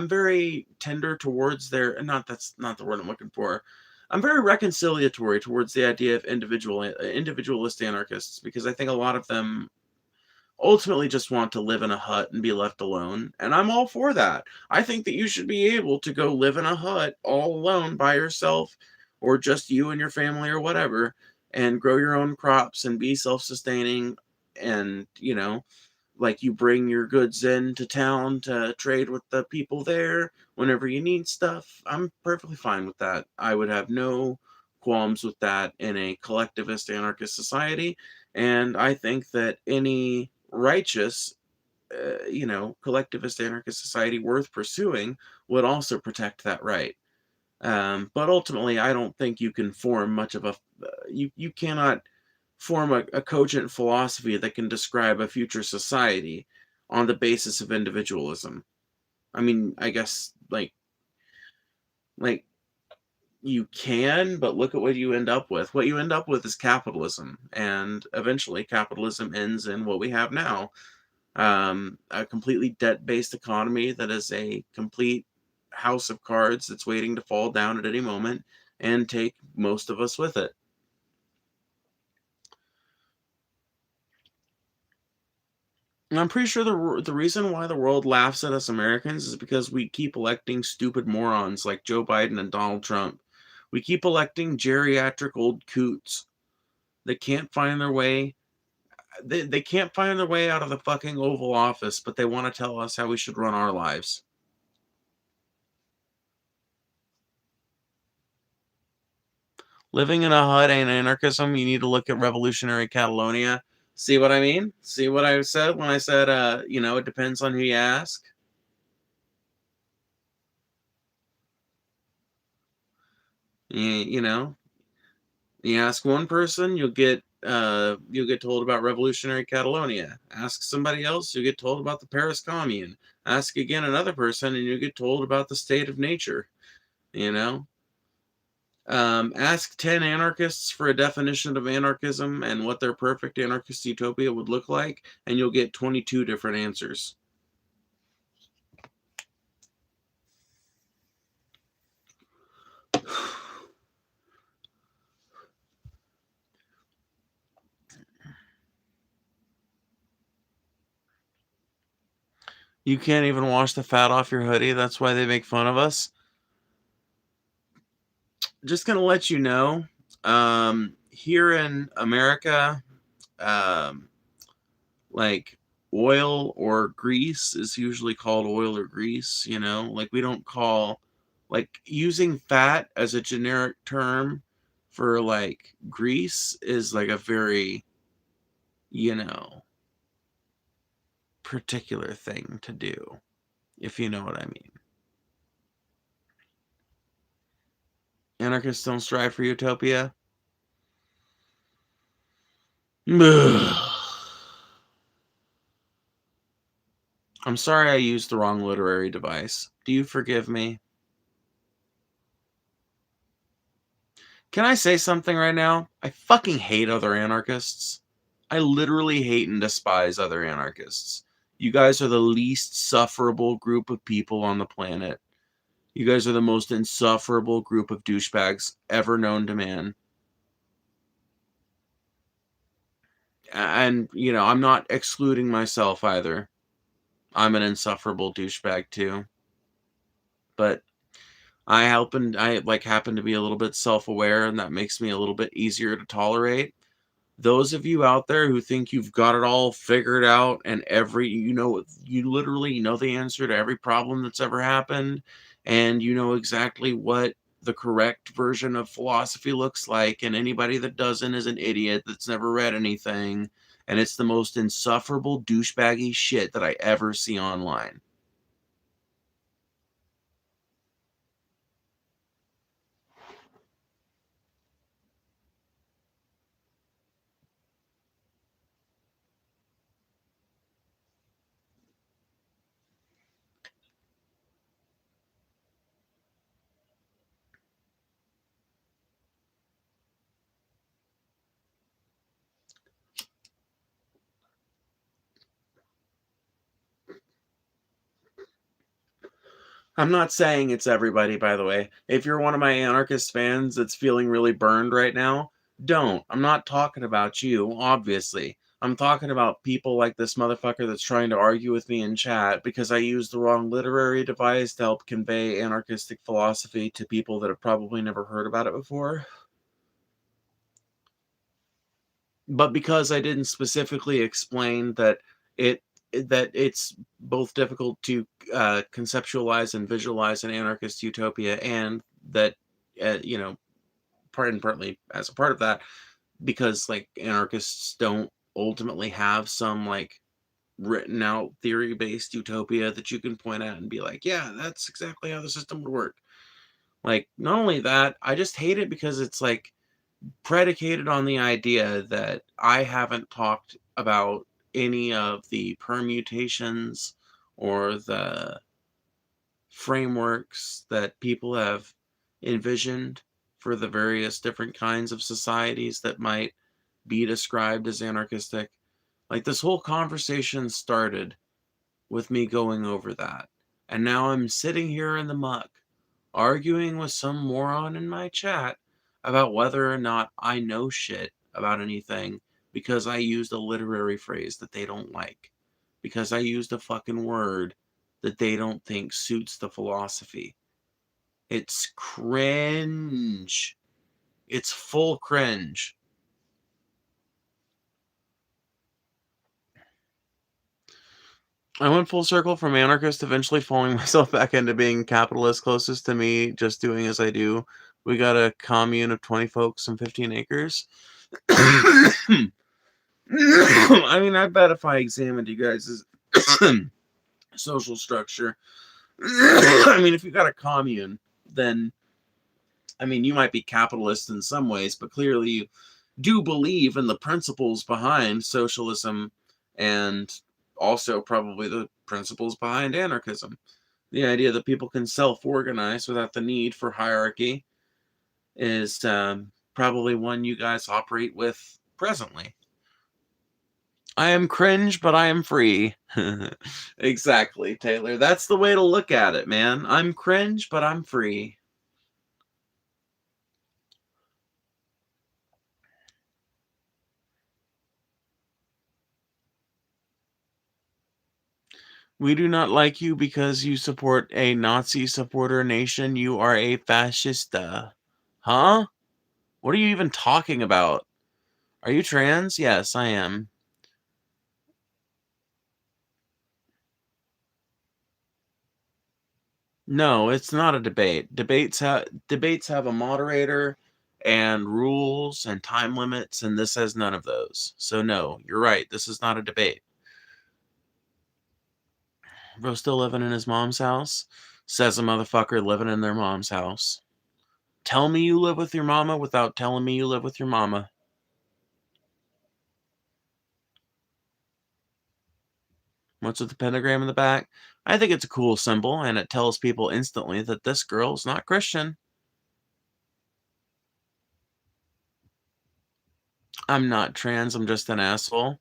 very tender towards their, not that's not the word I'm looking for. I'm very reconciliatory towards the idea of individualist anarchists because I think a lot of them ultimately just want to live in a hut and be left alone, and I'm all for that. I think that you should be able to go live in a hut all alone by yourself, or just you and your family or whatever, and grow your own crops and be self-sustaining, and like you bring your goods into town to trade with the people there whenever you need stuff. I'm perfectly fine with that. I would have no qualms with that in a collectivist anarchist society, and I think that any righteous collectivist anarchist society worth pursuing would also protect that right. But ultimately, I don't think you can form much of a you cannot form a cogent philosophy that can describe a future society on the basis of individualism. I mean, I guess like you can, but look at what you end up with. What you end up with is capitalism, and eventually capitalism ends in what we have now. A completely debt-based economy that is a complete house of cards that's waiting to fall down at any moment and take most of us with it. And I'm pretty sure the reason why the world laughs at us Americans is because we keep electing stupid morons like Joe Biden and Donald Trump. We keep electing geriatric old coots that can't find their way. They can't find their way out of the fucking Oval Office, but they want to tell us how we should run our lives. Living in a hut ain't anarchism. You need to look at revolutionary Catalonia. See what I mean? See what I said when I said, it depends on who you ask? You know, you ask one person, you'll get told about revolutionary Catalonia. Ask somebody else, you'll get told about the Paris Commune. Ask again another person, and you'll get told about the state of nature. You know, ask 10 anarchists for a definition of anarchism and what their perfect anarchist utopia would look like, and you'll get 22 different answers. You can't even wash the fat off your hoodie. That's why they make fun of us. Just going to let you know, here in America, like oil or grease is usually called oil or grease, like we don't call, like using fat as a generic term for like grease is like a very you know, particular thing to do, if you know what I mean. Anarchists don't strive for utopia. I'm sorry I used the wrong literary device. Do you forgive me? Can I say something right now? I fucking hate other anarchists. I literally hate and despise other anarchists. You guys are the least sufferable group of people on the planet. You guys are the most insufferable group of douchebags ever known to man. And, you know, I'm not excluding myself either. I'm an insufferable douchebag too. But I happen to be a little bit self-aware, and that makes me a little bit easier to tolerate. Those of you out there who think you've got it all figured out and you literally know the answer to every problem that's ever happened, and you know exactly what the correct version of philosophy looks like, and anybody that doesn't is an idiot that's never read anything, and it's the most insufferable douchebaggy shit that I ever see online. I'm not saying it's everybody, by the way. If you're one of my anarchist fans that's feeling really burned right now, don't. I'm not talking about you, obviously. I'm talking about people like this motherfucker that's trying to argue with me in chat because I used the wrong literary device to help convey anarchistic philosophy to people that have probably never heard about it before. But because I didn't specifically explain it that it's both difficult to conceptualize and visualize an anarchist utopia, and that partly as a part of that, because like anarchists don't ultimately have some like written out theory based utopia that you can point at and be like, yeah, that's exactly how the system would work. Like, not only that, I just hate it because it's like predicated on the idea that I haven't talked about any of the permutations or the frameworks that people have envisioned for the various different kinds of societies that might be described as anarchistic. Like, this whole conversation started with me going over that. And now I'm sitting here in the muck, arguing with some moron in my chat about whether or not I know shit about anything because I used a literary phrase that they don't like. Because I used a fucking word that they don't think suits the philosophy. It's cringe. It's full cringe. I went full circle from anarchist, eventually falling myself back into being capitalist, closest to me, just doing as I do. We got a commune of 20 folks and 15 acres. I mean, I bet if I examined you guys' social structure, I mean, if you got a commune, then, I mean, you might be capitalist in some ways, but clearly you do believe in the principles behind socialism and also probably the principles behind anarchism. The idea that people can self-organize without the need for hierarchy is probably one you guys operate with presently. I am cringe, but I am free. Exactly, Taylor. That's the way to look at it, man. I'm cringe, but I'm free. We do not like you because you support a Nazi supporter nation. You are a fascista. Huh? What are you even talking about? Are you trans? Yes, I am. No, it's not a debate. Debates have a moderator, and rules and time limits, and this has none of those. So no, you're right. This is not a debate. Bro still living in his mom's house? Says a motherfucker living in their mom's house. Tell me you live with your mama without telling me you live with your mama. What's with the pentagram in the back? I think it's a cool symbol, and it tells people instantly that this girl's not Christian. I'm not trans, I'm just an asshole.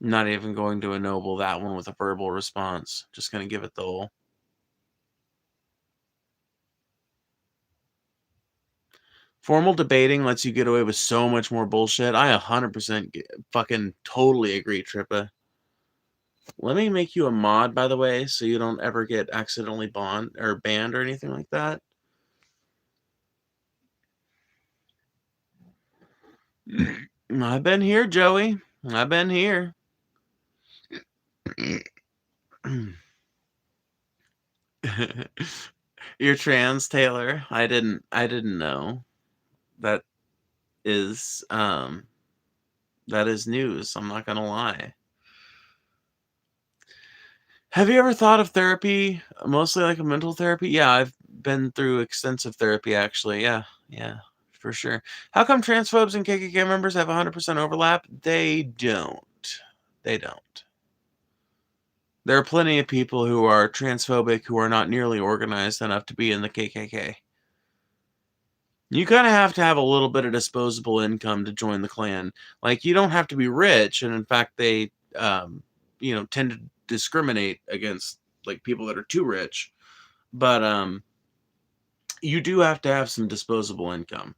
Not even going to ennoble that one with a verbal response. Just going to give it the whole. Formal debating lets you get away with so much more bullshit. I 100% fucking totally agree, Trippa. Let me make you a mod, by the way, so you don't ever get accidentally banned or anything like that. I've been here, Joey. I've been here. You're trans, Taylor. I didn't know. That is news. I'm not gonna lie. Have you ever thought of therapy, mostly like a mental therapy? Yeah, I've been through extensive therapy, actually. Yeah, for sure. How come transphobes and KKK members have 100% overlap? They don't. They don't. There are plenty of people who are transphobic who are not nearly organized enough to be in the KKK. You kind of have to have a little bit of disposable income to join the Klan. Like, you don't have to be rich, and in fact, they, tend to discriminate against like people that are too rich. But you do have to have some disposable income.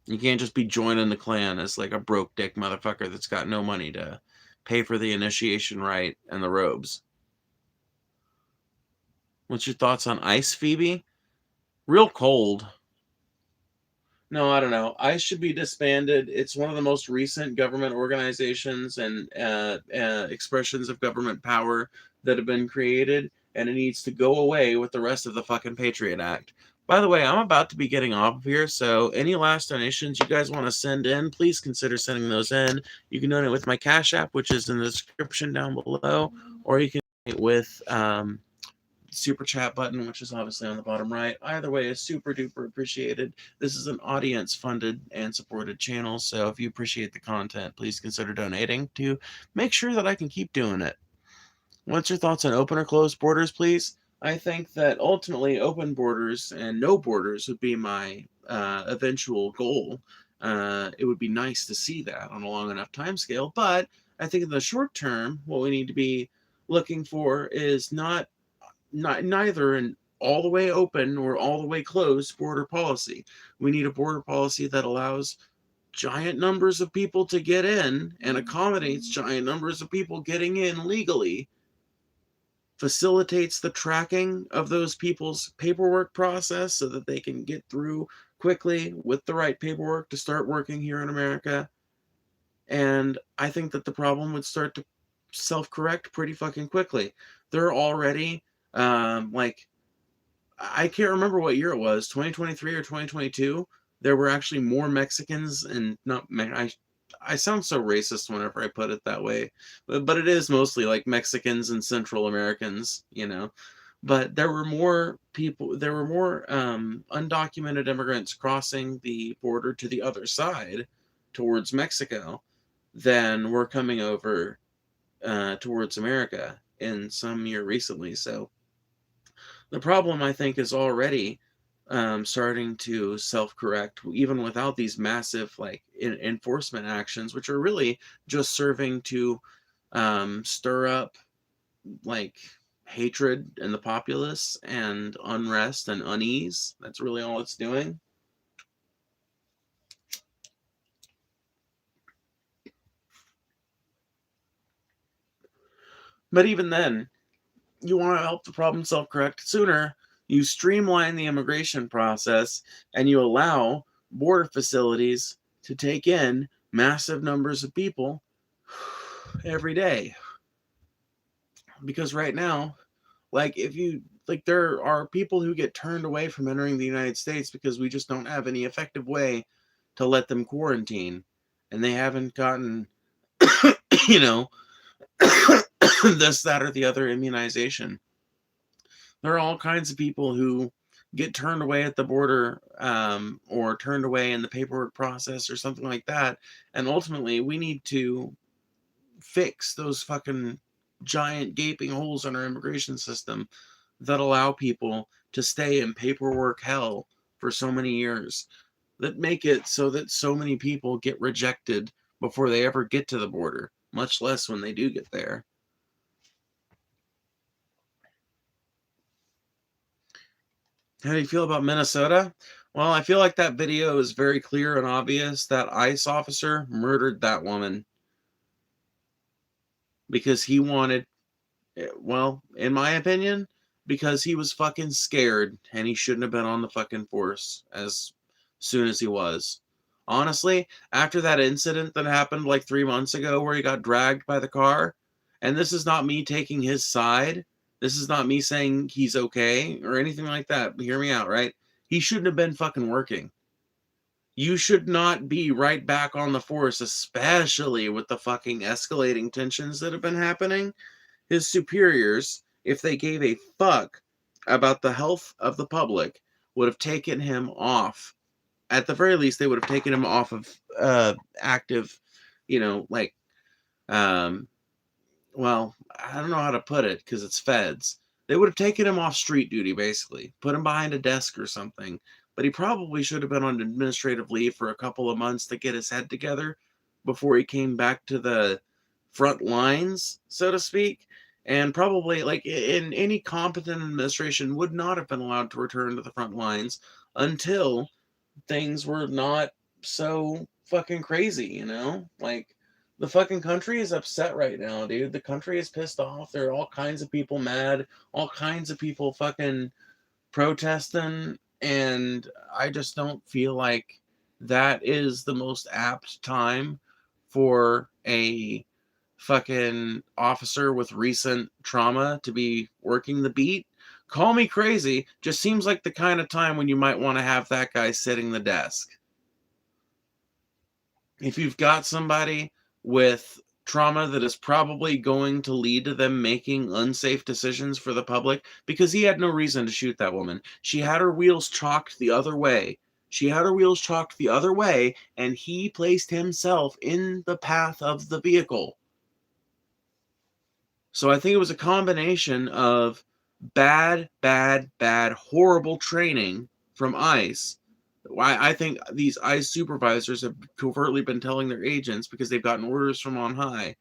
You can't just be joining the Klan as like a broke dick motherfucker that's got no money to pay for the initiation rite and the robes. What's your thoughts on ICE, Phoebe? Real cold. No, I don't know. ICE should be disbanded. It's one of the most recent government organizations and expressions of government power that have been created, and it needs to go away with the rest of the fucking Patriot Act. By the way, I'm about to be getting off of here, so any last donations you guys want to send in, please consider sending those in. You can donate with my Cash App, which is in the description down below, or you can donate with super chat button, which is obviously on the bottom right. Either way is super duper appreciated. This is an audience funded and supported channel, so if you appreciate the content, please consider donating to make sure that I can keep doing it. What's your thoughts on open or closed borders, please? I think that ultimately open borders and no borders would be my eventual goal. It would be nice to see that on a long enough time scale, but I think in the short term, what we need to be looking for is neither an all the way open or all the way closed border policy. We need a border policy that allows giant numbers of people to get in and accommodates giant numbers of people getting in legally, facilitates the tracking of those people's paperwork process so that they can get through quickly with the right paperwork to start working here in America. And I think that the problem would start to self-correct pretty fucking quickly. There are already like, I can't remember what year it was, 2023 or 2022. There were actually more Mexicans, and not I sound so racist whenever I put it that way, but it is mostly like Mexicans and Central Americans, But there were more people, there were more undocumented immigrants crossing the border to the other side towards Mexico than were coming over towards America in some year recently. So the problem, I think, is already starting to self-correct, even without these massive like enforcement actions, which are really just serving to stir up like hatred in the populace and unrest and unease. That's really all it's doing. But even then, you want to help the problem self-correct sooner, you streamline the immigration process and you allow border facilities to take in massive numbers of people every day. Because right now, like, if you, like, there are people who get turned away from entering the United States because we just don't have any effective way to let them quarantine. And they haven't gotten, you know, this, that, or the other immunization. There are all kinds of people who get turned away at the border, or turned away in the paperwork process or something like that. And ultimately, we need to fix those fucking giant gaping holes in our immigration system that allow people to stay in paperwork hell for so many years, that make it so that so many people get rejected before they ever get to the border, much less when they do get there. How do you feel about Minnesota? Well, I feel like that video is very clear and obvious that ICE officer murdered that woman because he wanted, well, in my opinion, because he was fucking scared and he shouldn't have been on the fucking force as soon as he was. Honestly, after that incident that happened like 3 months ago where he got dragged by the car, and this is not me taking his side, this is not me saying he's okay or anything like that, but hear me out, right? He shouldn't have been fucking working. You should not be right back on the force, especially with the fucking escalating tensions that have been happening. His superiors, if they gave a fuck about the health of the public, would have taken him off. At the very least, they would have taken him off of active, like, well, I don't know how to put it because it's feds. They would have taken him off street duty, basically, put him behind a desk or something. But he probably should have been on administrative leave for a couple of months to get his head together before he came back to the front lines, so to speak. And probably, like, in any competent administration, would not have been allowed to return to the front lines until things were not so fucking crazy, Like, the fucking country is upset right now, dude. The country is pissed off. There are all kinds of people mad, all kinds of people fucking protesting, and I just don't feel like that is the most apt time for a fucking officer with recent trauma to be working the beat. Call me crazy, just seems like the kind of time when you might want to have that guy sitting the desk. If you've got somebody with trauma that is probably going to lead to them making unsafe decisions for the public, because he had no reason to shoot that woman. She had her wheels chalked the other way. And he placed himself in the path of the vehicle. So I think it was a combination of bad, horrible training from ICE. I think these ICE supervisors have covertly been telling their agents, because they've gotten orders from on high,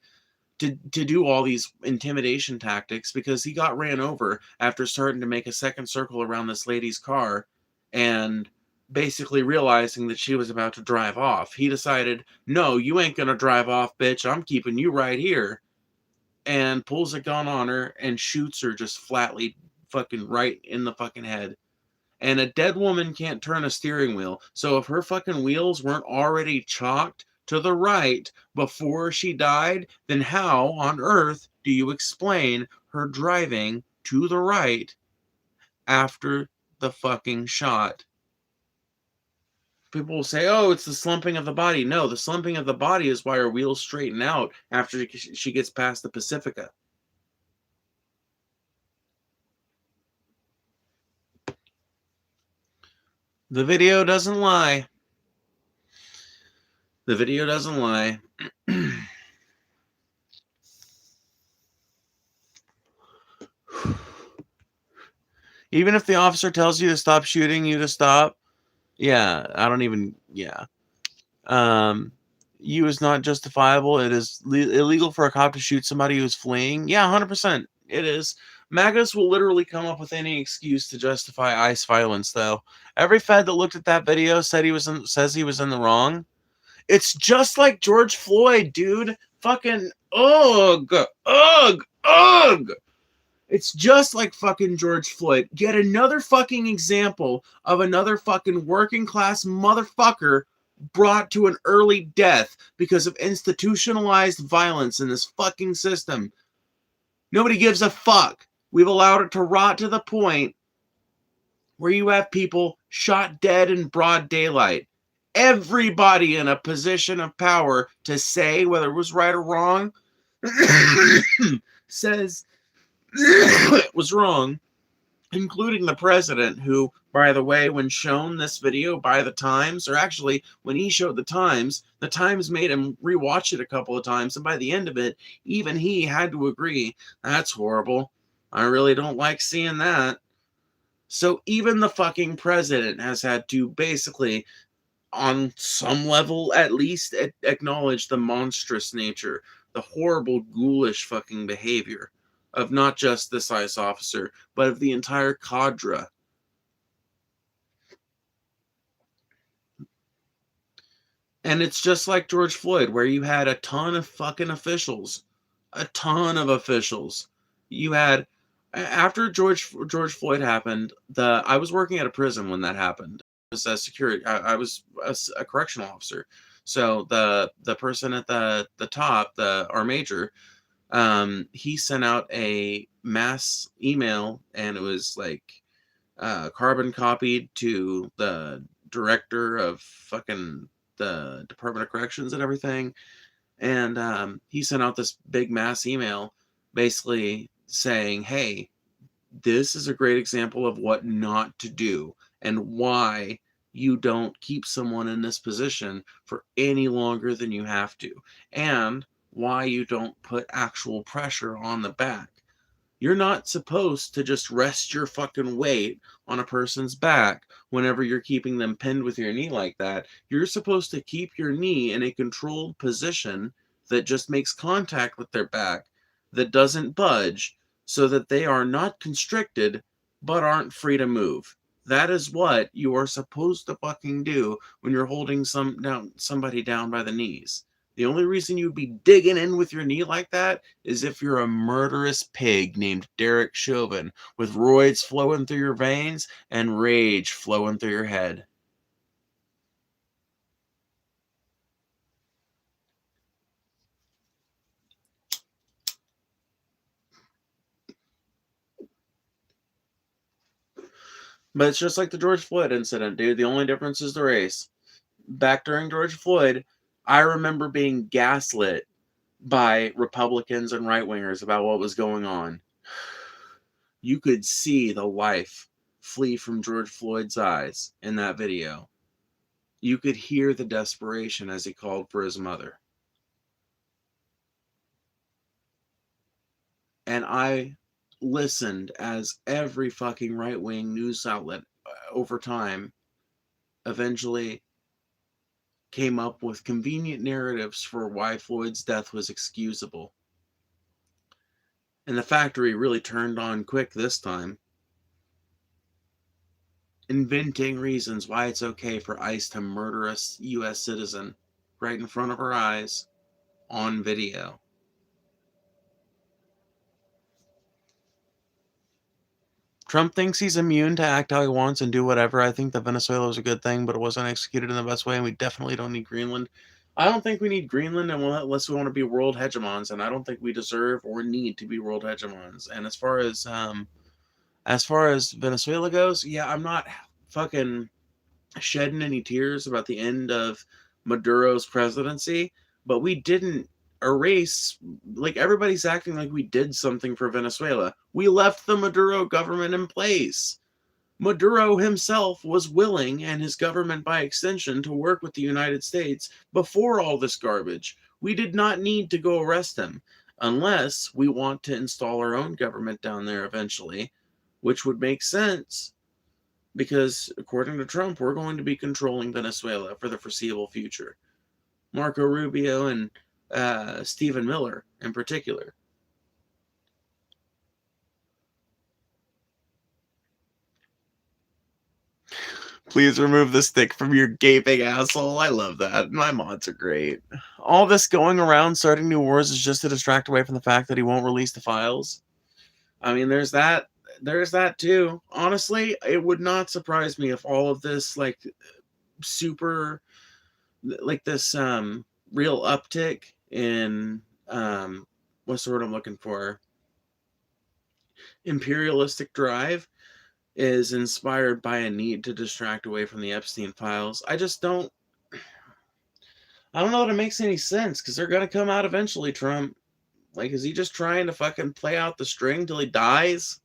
to do all these intimidation tactics, because he got ran over after starting to make a second circle around this lady's car and basically realizing that she was about to drive off. He decided, no, you ain't gonna drive off, bitch. I'm keeping you right here. And pulls a gun on her and shoots her just flatly fucking right in the fucking head. And a dead woman can't turn a steering wheel. So if her fucking wheels weren't already chalked to the right before she died, then how on earth do you explain her driving to the right after the fucking shot? People will say, oh, it's the slumping of the body. No, the slumping of the body is why her wheels straighten out after she gets past the Pacifica. The video doesn't lie. The video doesn't lie. Even if the officer tells you to stop shooting, you to stop. Yeah, I don't even, yeah. You is not justifiable. It is illegal for a cop to shoot somebody who's fleeing. Yeah, 100%. It is. MAGAs will literally come up with any excuse to justify ICE violence, though. Every Fed that looked at that video says he was in the wrong. It's just like George Floyd, dude. Fucking ugh. It's just like fucking George Floyd. Get another fucking example of another fucking working class motherfucker brought to an early death because of institutionalized violence in this fucking system. Nobody gives a fuck. We've allowed it to rot to the point where you have people shot dead in broad daylight. Everybody in a position of power to say whether it was right or wrong says it was wrong, including the president, who, by the way, when shown this video by the Times, or actually when he showed the Times made him rewatch it a couple of times, and by the end of it, even he had to agree, that's horrible. I really don't like seeing that. So even the fucking president has had to basically, on some level at least, acknowledge the monstrous nature, the horrible, ghoulish fucking behavior of not just this ICE officer, but of the entire cadre. And it's just like George Floyd, where you had a ton of fucking officials. A ton of officials. You had, after George Floyd happened, I was working at a prison when that happened. I was a security, I was a correctional officer. So the person at the top, our major, he sent out a mass email, and it was like carbon copied to the director of fucking the Department of Corrections and everything. And he sent out this big mass email basically saying, hey, this is a great example of what not to do and why you don't keep someone in this position for any longer than you have to, and why you don't put actual pressure on the back. You're not supposed to just rest your fucking weight on a person's back whenever you're keeping them pinned with your knee like that. You're supposed to keep your knee in a controlled position that just makes contact with their back, that doesn't budge, so that they are not constricted but aren't free to move. That is what you are supposed to fucking do when you're holding somebody down by the knees. The only reason you'd be digging in with your knee like that is if you're a murderous pig named Derek Chauvin with roids flowing through your veins and rage flowing through your head. But it's just like the George Floyd incident, dude. The only difference is the race. Back during George Floyd, I remember being gaslit by Republicans and right-wingers about what was going on. You could see the life flee from George Floyd's eyes in that video. You could hear the desperation as he called for his mother. And I listened as every fucking right-wing news outlet over time eventually came up with convenient narratives for why Floyd's death was excusable. And the factory really turned on quick this time, inventing reasons why it's okay for ICE to murder a U.S. citizen right in front of our eyes on video. Trump thinks he's immune to act how he wants and do whatever. I think that Venezuela was a good thing, but it wasn't executed in the best way, and we definitely don't need Greenland. I don't think we need Greenland unless we want to be world hegemons, and I don't think we deserve or need to be world hegemons. And as far as Venezuela goes, yeah, I'm not fucking shedding any tears about the end of Maduro's presidency, but we didn't erase, like, everybody's acting like we did something for Venezuela. We left the Maduro government in place. Maduro himself was willing, and his government by extension, to work with the United States before all this garbage. We did not need to go arrest him, unless we want to install our own government down there eventually, which would make sense, because according to Trump, we're going to be controlling Venezuela for the foreseeable future. Marco Rubio and Stephen Miller in particular. Please remove the stick from your gaping asshole. I love that. My mods are great. All this going around starting new wars is just to distract away from the fact that he won't release the files. I mean, there's that too. Honestly, it would not surprise me if all of this, like, super, like, this real uptick in what's the word I'm looking for? imperialistic drive is inspired by a need to distract away from the Epstein files. I don't know that it makes any sense, because they're going to come out eventually, Trump. Like, is he just trying to fucking play out the string till he dies?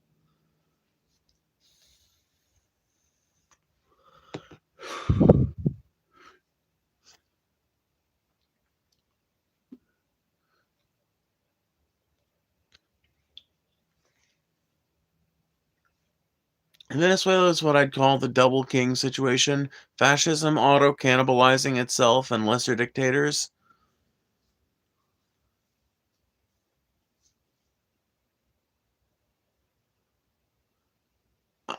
Venezuela is what I'd call the double king situation. Fascism auto-cannibalizing itself and lesser dictators.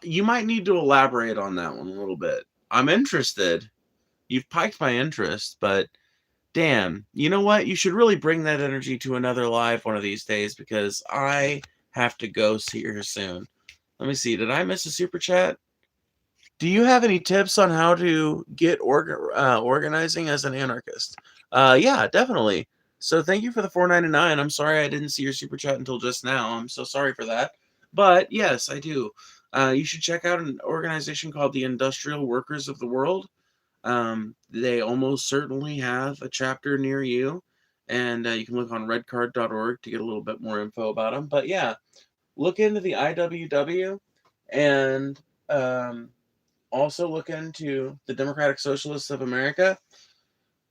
You might need to elaborate on that one a little bit. I'm interested. You've piked my interest, but damn, you know what? You should really bring that energy to another live one of these days, because I have to go see her soon. Let me see. Did I miss a super chat? Do you have any tips on how to get organizing as an anarchist? Yeah, definitely. So thank you for the $4.99. I'm sorry I didn't see your super chat until just now. I'm so sorry for that. But yes, I do. You should check out an organization called the Industrial Workers of the World. They almost certainly have a chapter near you, and you can look on redcard.org to get a little bit more info about them. But yeah, look into the IWW, and also look into the Democratic Socialists of America,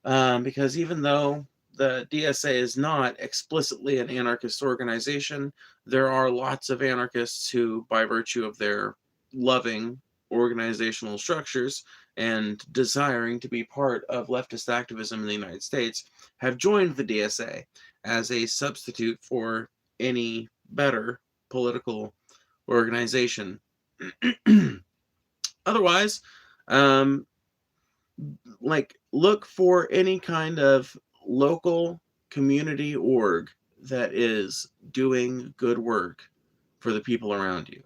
because even though the DSA is not explicitly an anarchist organization, there are lots of anarchists who, by virtue of their loving organizational structures and desiring to be part of leftist activism in the United States, have joined the DSA as a substitute for any better political organization. Otherwise, um, look for any kind of local community org that is doing good work for the people around you.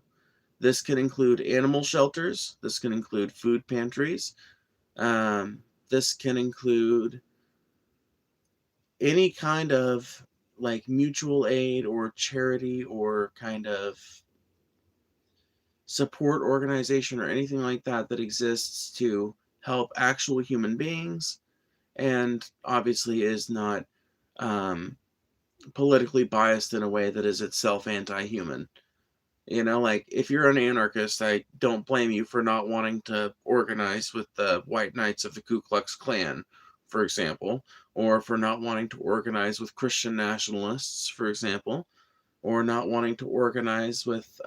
This can include animal shelters. This can include food pantries. This can include any kind of mutual aid or charity or kind of support organization or anything like that that exists to help actual human beings, and obviously is not politically biased in a way that is itself anti-human. If you're an anarchist, I don't blame you for not wanting to organize with the White Knights of the Ku Klux Klan, for example, or for not wanting to organize with Christian nationalists, for example, or not wanting to organize with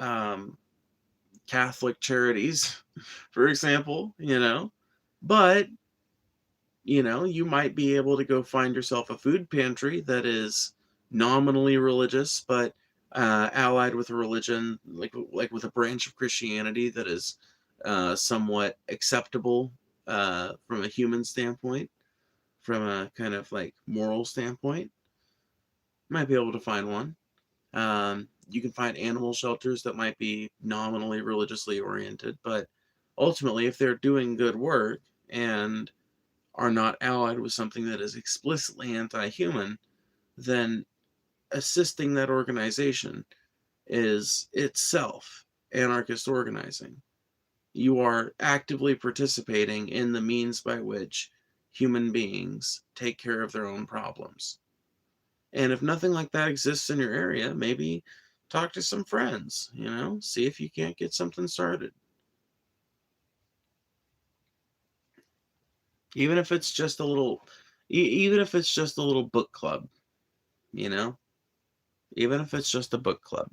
Catholic charities, for example, But, you might be able to go find yourself a food pantry that is nominally religious, but allied with a religion, like with a branch of Christianity that is somewhat acceptable from a human standpoint, from a kind of moral standpoint. Might be able to find one. You can find animal shelters that might be nominally religiously oriented, but ultimately, if they're doing good work and are not allied with something that is explicitly anti-human, then assisting that organization is itself anarchist organizing. You are actively participating in the means by which human beings take care of their own problems. And if nothing like that exists in your area, maybe talk to some friends, see if you can't get something started. Even if it's just a little, even if it's just a little book club, even if it's just a book club.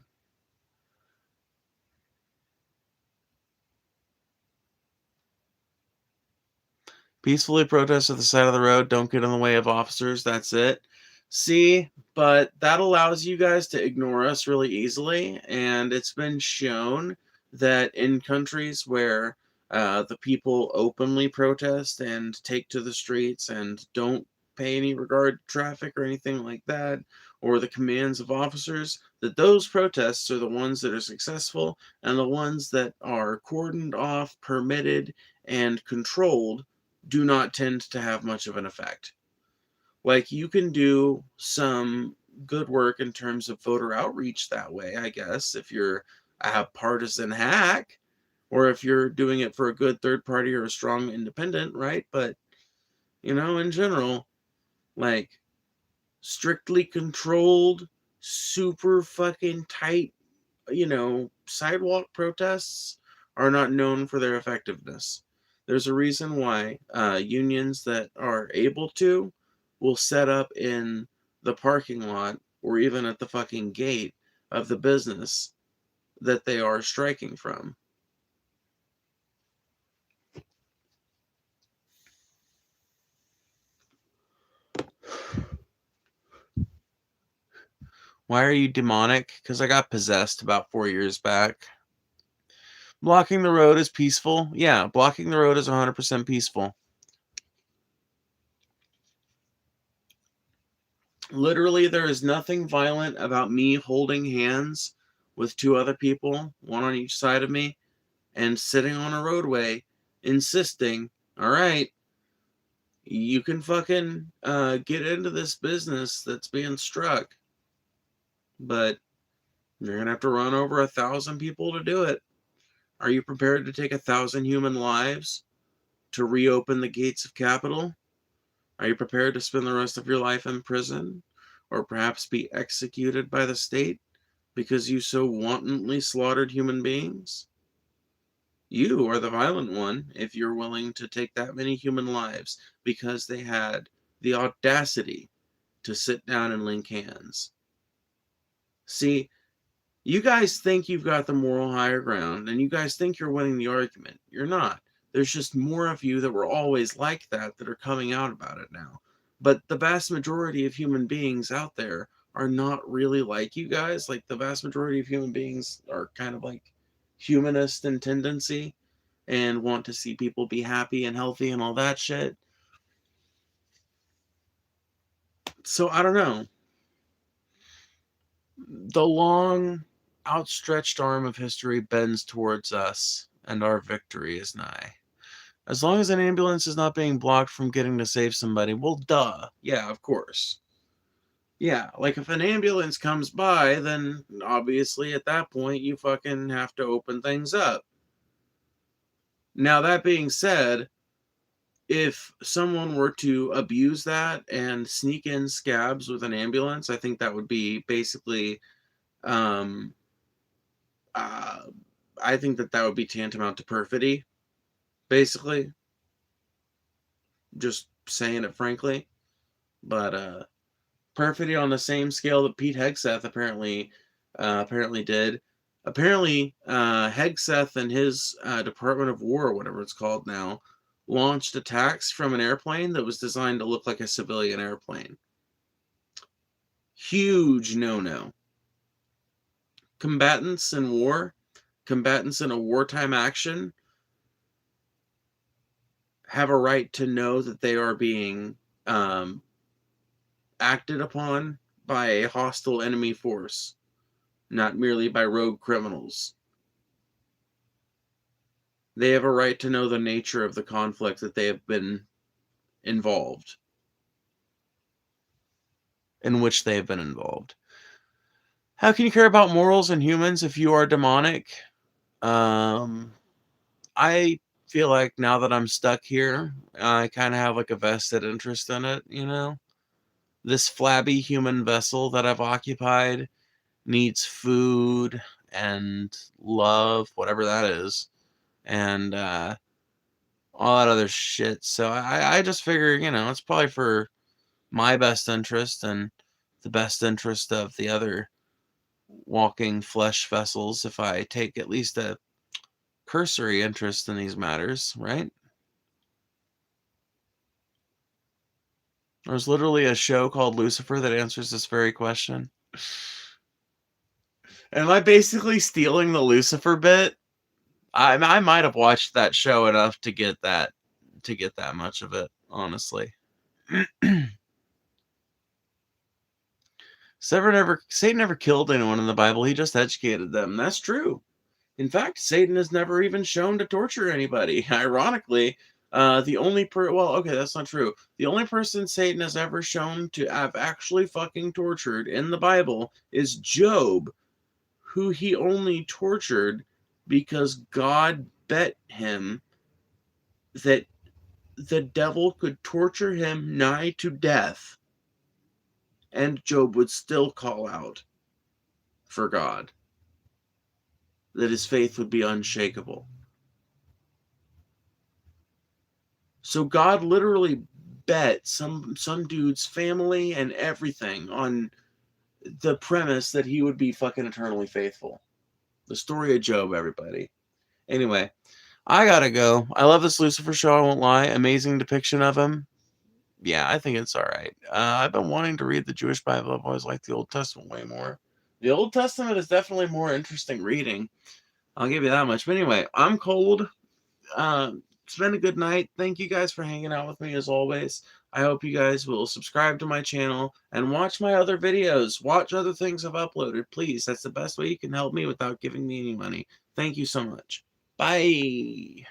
Peacefully protest at the side of the road. Don't get in the way of officers. That's it. See, but that allows you guys to ignore us really easily. And it's been shown that in countries where the people openly protest and take to the streets and don't pay any regard to traffic or anything like that, or the commands of officers, that those protests are the ones that are successful, and the ones that are cordoned off, permitted, and controlled do not tend to have much of an effect. You can do some good work in terms of voter outreach that way, I guess, if you're a partisan hack or if you're doing it for a good third party or a strong independent, right? But, in general, like, strictly controlled, super fucking tight, sidewalk protests are not known for their effectiveness. There's a reason why unions that are able to will set up in the parking lot or even at the fucking gate of the business that they are striking from. Why are you demonic? Because I got possessed about 4 years back. Blocking the road is peaceful. Yeah, blocking the road is 100% peaceful. Literally, there is nothing violent about me holding hands with two other people, one on each side of me, and sitting on a roadway, insisting, all right, you can fucking get into this business that's being struck, but you're going to have to run over 1,000 people to do it. Are you prepared to take 1,000 human lives to reopen the gates of capital? Are you prepared to spend the rest of your life in prison or perhaps be executed by the state because you so wantonly slaughtered human beings? You are the violent one if you're willing to take that many human lives because they had the audacity to sit down and link hands. See, you guys think you've got the moral higher ground, and you guys think you're winning the argument. You're not. There's just more of you that were always like that are coming out about it now. But the vast majority of human beings out there are not really like you guys. Like, the vast majority of human beings are kind of like humanist in tendency and want to see people be happy and healthy and all that shit. So, I don't know. The long, outstretched arm of history bends towards us, and our victory is nigh. As long as an ambulance is not being blocked from getting to save somebody, well, duh. Yeah, of course. Yeah, like if an ambulance comes by, then obviously at that point you fucking have to open things up. Now, that being said, if someone were to abuse that and sneak in scabs with an ambulance, I think that would be basically, I think that would be tantamount to perfidy, basically. Just saying it frankly. But perfidy on the same scale that Pete Hegseth apparently did. Apparently, Hegseth and his Department of War, or whatever it's called now, launched attacks from an airplane that was designed to look like a civilian airplane. Huge no-no. Combatants in war, combatants in a wartime action, have a right to know that they are being acted upon by a hostile enemy force, not merely by rogue criminals. They have a right to know the nature of the conflict that they have been involved, in which they have been involved. How can you care about morals and humans if you are demonic? I feel like now that I'm stuck here, I kind of have like a vested interest in it, This flabby human vessel that I've occupied needs food and love, whatever that is, and all that other shit. So I just figure, it's probably for my best interest and the best interest of the other walking flesh vessels if I take at least a cursory interest in these matters, right? There's literally a show called Lucifer that answers this very question. Am I basically stealing the Lucifer bit? I might have watched that show enough to get that much of it, honestly. Satan never killed anyone in the Bible. He just educated them. That's true. In fact, Satan is never even shown to torture anybody. Ironically, The only well, okay, that's not true. The only person Satan has ever shown to have actually fucking tortured in the Bible is Job, who he only tortured because God bet him that the devil could torture him nigh to death, and Job would still call out for God, that his faith would be unshakable. So God literally bet some dude's family and everything on the premise that he would be fucking eternally faithful. The story of Job, everybody. Anyway, I gotta go. I love this Lucifer show, I won't lie. Amazing depiction of him. Yeah, I think it's alright. I've been wanting to read the Jewish Bible. I've always liked the Old Testament way more. The Old Testament is definitely more interesting reading. I'll give you that much. But anyway, I'm cold. It's been a good night. Thank you guys for hanging out with me as always. I hope you guys will subscribe to my channel and watch my other videos. Watch other things I've uploaded, please. That's the best way you can help me without giving me any money. Thank you so much. Bye.